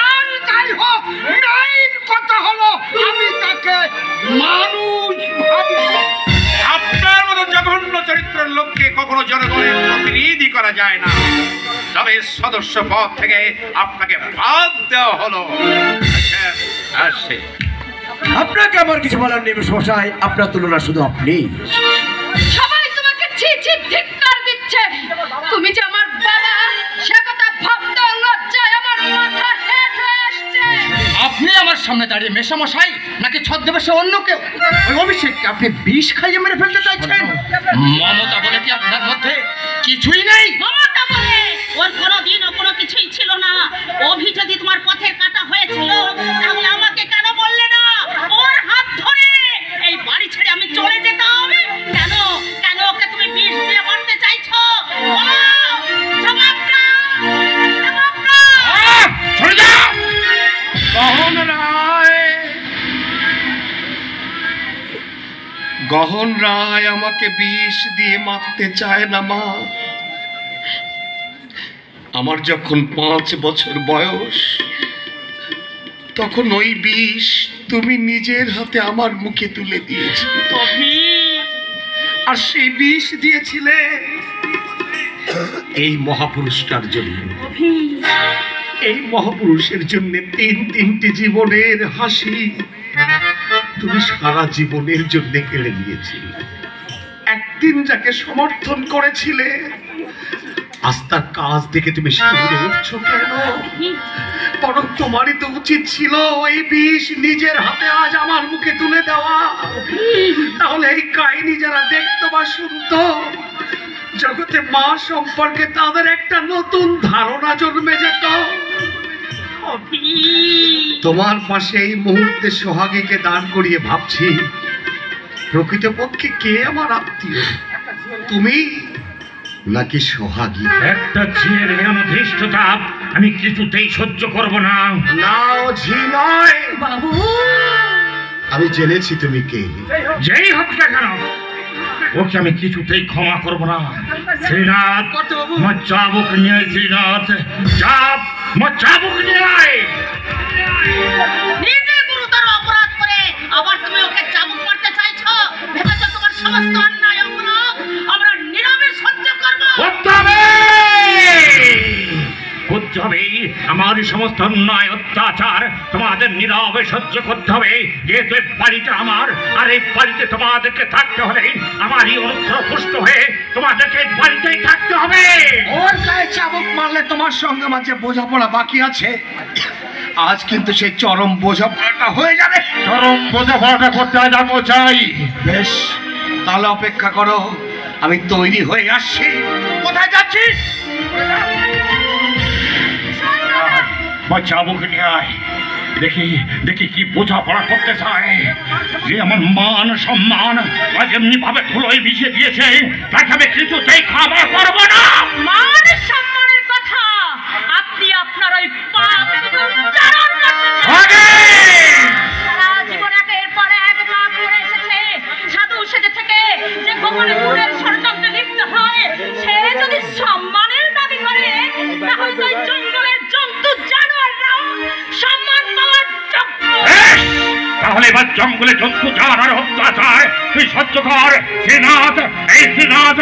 আর তাই হোক, মেইন কথা হলো আমি তাকে মানুষ ভাবি। আপনার মতো জঘন্য চরিত্রের লোককে কখনো জনগণের প্রতিনিধি করা যায় না। তবে সদস্য পদ থেকে আপনাকে বাদ দেওয়া হলো। আসে আপনাকে আমার কিছু বলার নেই মশাই, আপনার তুলনা শুধু আপনি। সবাই তোমাকে ছি ছি ধিক্কার দিচ্ছে। তুমি যে আমার বাবা সে কথা ভাবতে লজ্জায় আমার মাথা হেঁট হয়ে আসছে। আপনি আমার সামনে দাঁড়িয়ে মেশামশাই নাকি ছদ্মবেশে অন্য কেউ? ওই অভিষেককে আপনি বিষ খাইয়ে মেরে ফেলতে চাইছেন? মমতা বলে কি আপনার মধ্যে কিছুই নেই? মমতা বলে ওর কোনোদিনও কোনো কিছুই ছিল না। অভি যদি তোমার পথের কাটা হয়েছিল তাহলে আমাকে কেন বললে না? ওর হাত ধরে এই বাড়ি ছেড়ে আমি চলে যেতাম। কেন কেন ওকে তুমি বিষ দিয়ে মারতে চাইছো? বলো, জবাব দাও, জবাব দাও। চলে যাও। গহন রায়, গহন রায় আমাকে বিষ দিয়ে মারতে চায় না মা। আমার যখন 5 বছর বয়স তখন ওই বিষ তুমি নিজের হাতে আমার মুখে তুলে দিয়েছিলে। আর সেই বিষ দিয়েছিলে এই মহাপুরুষটার জন্য। এই মহাপুরুষের জন্য 3টি জীবনের হাসি তুমি সারা জীবনের জন্য কেড়ে নিয়েছিলে। একদিন যাকে সমর্থন করেছিলে আজ তার কাজ দেখে তুমি শিউরে উঠছো কেন? বরং তোমারই তো উচিত ছিল এই বিষ নিজের হাতে আজ আমার মুখে তুলে দেওয়া। তাহলে এই কাহিনী যারা দেখতো বা শুনতো, জগতে মা সম্পর্কে তাদের একটা নতুন ধারণা জন্মে যেত। তোমার পাশে এই মুহূর্তে সোহাগীকে দাঁড় করিয়ে ভাবছি, প্রকৃতপক্ষে কে আমার আত্মীয়, তুমি নাকি সোহাগী? একটা ঝিয়ের এমন ধৃষ্টতা আমি কিছুতেই সহ্য করব না। নাও ঝি নয় বাবু, আমি জেনেছি তুমি কে। যেই হোক না কেন ওকে আমি কিছুতেই ক্ষমা করব না। শ্রীনাথ, আমার চাবুক নিয়ে আয়। শ্রীনাথ, চাপ, আমার চাবুক নিয়ে আয়। নিজে গুরুতর অপরাধ করে আবার তুমি ওকে চাবুক মারতে চাইছো? ভেবেছো তোমার সমস্ত অন্যায় অপরাধ আমরা নীরবে সহ্য করব? করতে হবে, করতে হবে। আমার সমস্ত অন্যায় অত্যাচার তোমাদের নীরবে সহ্য করতে হবে। যেহেতু এই বাড়িটা আমার, আর এই বাড়িতে তোমাদেরকে থাকতে হলে আমারই অনুগ্রহ পুষ্ট হয়ে তোমাদেরকে এই বাড়িতেই থাকতে হবে। ওর গায়ে চাবুক মারলে তোমার সঙ্গে মাঝে বোঝাপড়া বাকি আছে। আজ কিন্তু সেই চরম বোঝাপড়াটা হয়ে যাবে। চরম বোঝাপড়াটা করতে যাবো চাই। বেশ, তাহলে অপেক্ষা করো, আমি তৈরি হয়ে আসছি। কোথায় যাচ্ছিস? বাচ্চা বুকে নিয়ে আয়, দেখি দেখি কি বোঝাপড়া করতে চায়। যে আমার মান সম্মান আজ এমনি ভাবে ধুলোয় মিশিয়ে দিয়েছে, তাকে আমি কিছুতেই খাবার করবো না। মান সম্মানের কথা আপনি আপনার ওই পাপ উচ্চারণ করতেছেন। সারা জীবন একের পর এক পাপ করে এসেছে। সাধু সেজে থেকে যে গোপনে খুনের ষড়যন্ত্রে লিপ্ত হয়, সে যদি সম্মানের দাবি করে, তাহলে তো জঙ্গলের জন্তু জানোয়াররাও সম্মান পাওয়ার যোগ্য। তাহলে এবার জঙ্গলে জন্তু জানোয়ার অত্যাচার তুই সহ্য কর। শ্রীনাথ, এই শ্রীনাথ,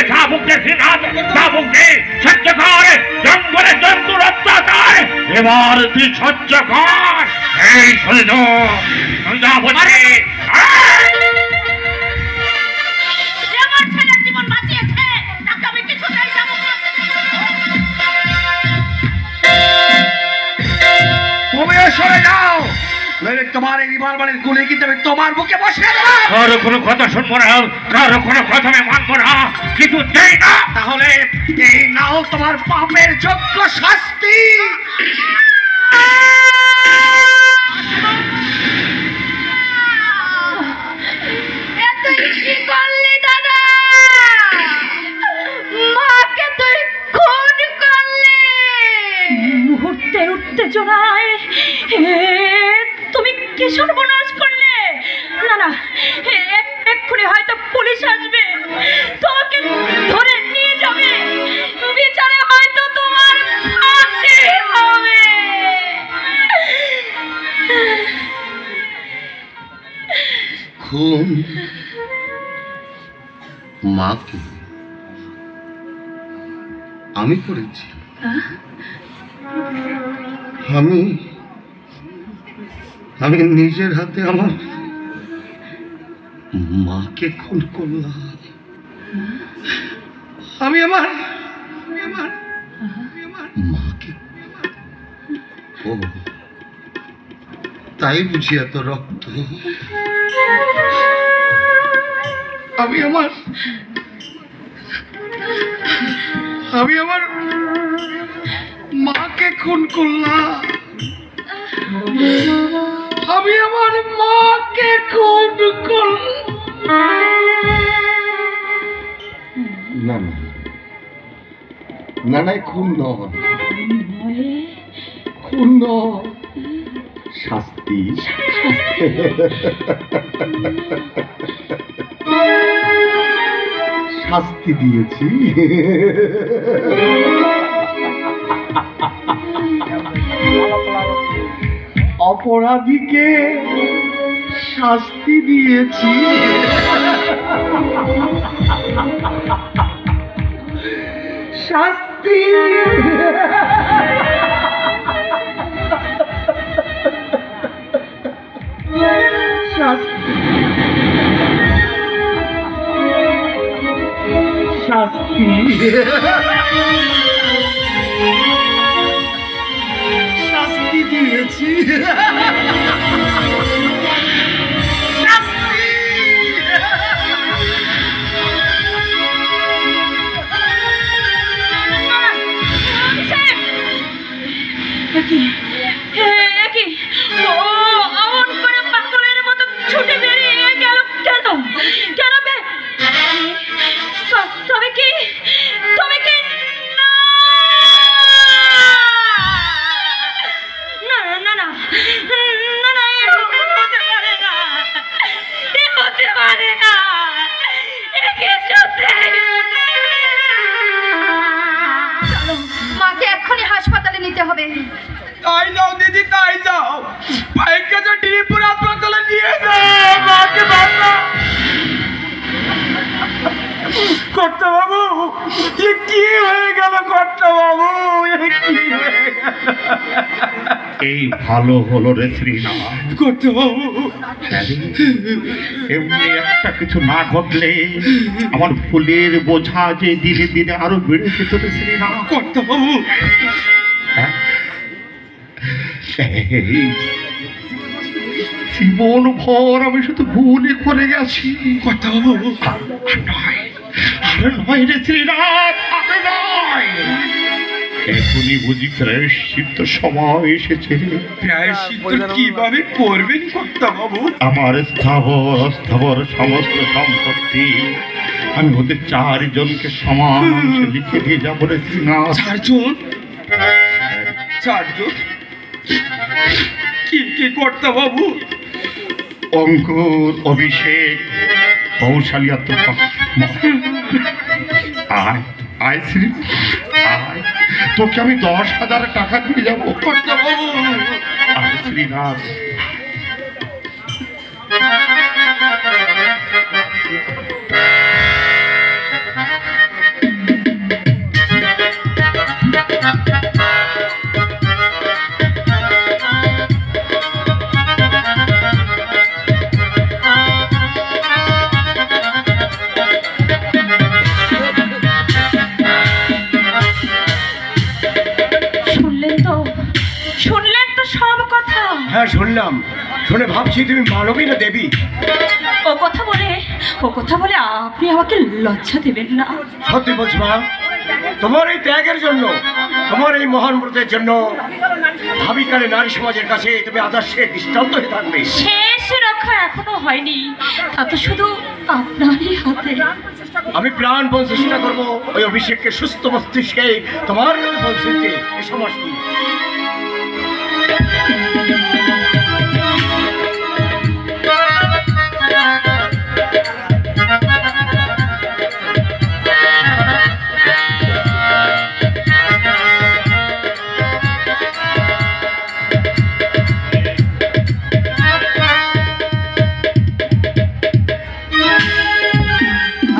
চাবুককে শ্রীনাথ, চাবুককে সহ্য কর জঙ্গলে জন্তুর অত্যাচার। এবার তুই সহ্য কর। এই সৈন্য যা বলছি, যে আমার ছেলের জীবন বাঁচিয়েছে, তাকে আমি কিছুতেই যাবো না। তুমিও সরে যাও, নইলে তোমার এই রিভলভারের গুলি কিন্তু আমি তোমার বুকে বসিয়ে দেব। কারো কোনো কথা শুনবো না, কারো কোনো কথা আমি মানবো না, কিছু দেই না। তাহলে এই নাও তোমার পাপের যোগ্য শাস্তি। তুই কি করলি দাদা? মাকে তুই খুন করলি। মুহূর্তের উত্তেজনায় তুমি কি সর্বনাশ করলে? না না, এক্ষুনি হয়তো পুলিশ আসবে, তোমাকে ধরে নিয়ে যাবে, বিচারে হয়তো তোমার ফাঁসি হবে। খুন মাকে আমি করেছি। আমি নিজের হাতে আমার মাকে খুন করলাম। আমি আমার মাকে, ও তাই বুঝি এত রক্ত। আমি আমার মাকে খুন করলাম। আমি আমার মাকে খুন করলাম। না না না না, খুন নয়, খুন নয়, শাস্তি। শাস্তি দিয়েছি। অপরাধীকে শাস্তি দিয়েছি। শাস্তি শাস্তি শাস্তি দিয়েছি। ছুটে বেরিয়ে গেল কেন? কেন? তবে কি না না না না না না, হতে পারে না, হতে পারে না। মাকে এক্ষুনি হাসপাতালে নিতে হবে। তাই যাও দিদি, তাই যাও, বাইককে তো ত্রিপুর হাসপাতালে নিয়ে যাও। মাকে বাঁচা। কর্তা বাবু, এ কি হয়ে গেল? কর্তা বাবু, এ কি হয়ে গেল? এই ভালো হলো রে শ্রীনাথ। কর্তা বাবু, এমনি একটা কিছু না ঘটলে আমার ফুলের বোঝা যে দিনে দিনে আরো বেড়ে যেত রে শ্রীনাথ। কর্তা বাবু, হ্যাঁ? জীবন ভর আমি শুধু ভুলই করে গেছি। কথা নয় রে শ্রীনাথ, আরে নয়। এখনই বুঝি প্রায়শ্চিত্ত সময় এসেছে। প্রায়শ্চিত্ত কিভাবে করবেন কর্তা বাবু? আমার স্থাবর অস্থাবর সমস্ত সম্পত্তি আমি ওদের 4 জনকে সমান অংশে লিখে দিয়ে যাবো রে শ্রীনাথ। 4 জন? কি কর্তা বাবু? অঙ্কুর, অভিষেক, কৌশলী, আয় শ্রী আয়, তোকে আমি 10,000 টাকা দিয়ে যাবো কর্তা বাবু। আয় শ্রীনাথ। শুনলেন তো সব কথা? হ্যাঁ শুনলাম, শুনে ভাবছি তুমি মানবী না দেবী। ও কথা বলে আপনি আমাকে লজ্জা দেবেন না? সত্যি বলছি মা, তোমার এই ত্যাগের জন্য, তোমার এই মহান ব্রতের জন্য ভাবিকালে নারী সমাজের কাছে তুমি আদর্শে দৃষ্টান্ত হয়ে থাকবে। শেষ রক্ষা এখনো হয়নি, তা তো শুধু আপনারই হাতে। আমি প্রাণপণ চেষ্টা করবো ওই অভিষেককে সুস্থ মস্তিষ্কে তোমার বলছিতে এ সমাজ।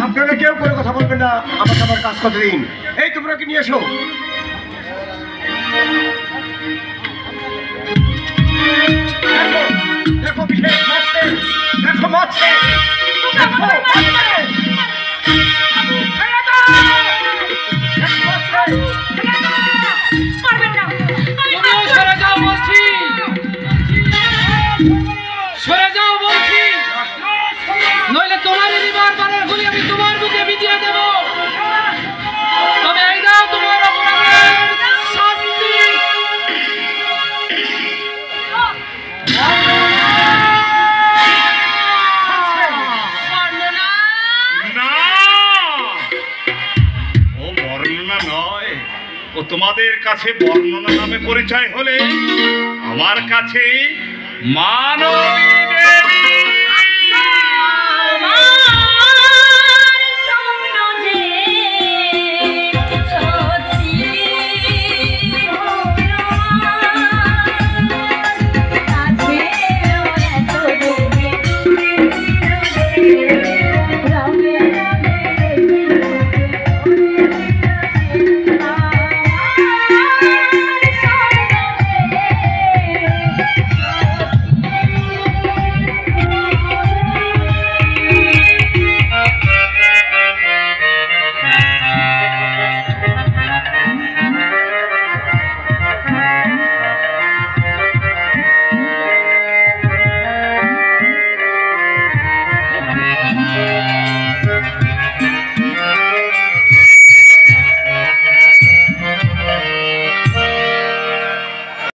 আপনারা কেউ কোনো কথা বলবেন না, আমাকে আমার কাজ করতে দিন। এই তোমরা কি নিয়ে এসো। দেখো অভিষেক মারছে, দেখো মারছে, দেখো মারছে। সরে যাও বলছি, সরে যাও বলছি, নইলে তোমারই রিভার বারের গুলি আমি তোমার বুকে বিধিয়ে দেব। তবে এই দাও তোমার অপরাধের শাস্তি। ও বর্ণনা নয়, ও তোমাদের কাছে বর্ণনা নামে পরিচয় হলে আমার কাছে মানবী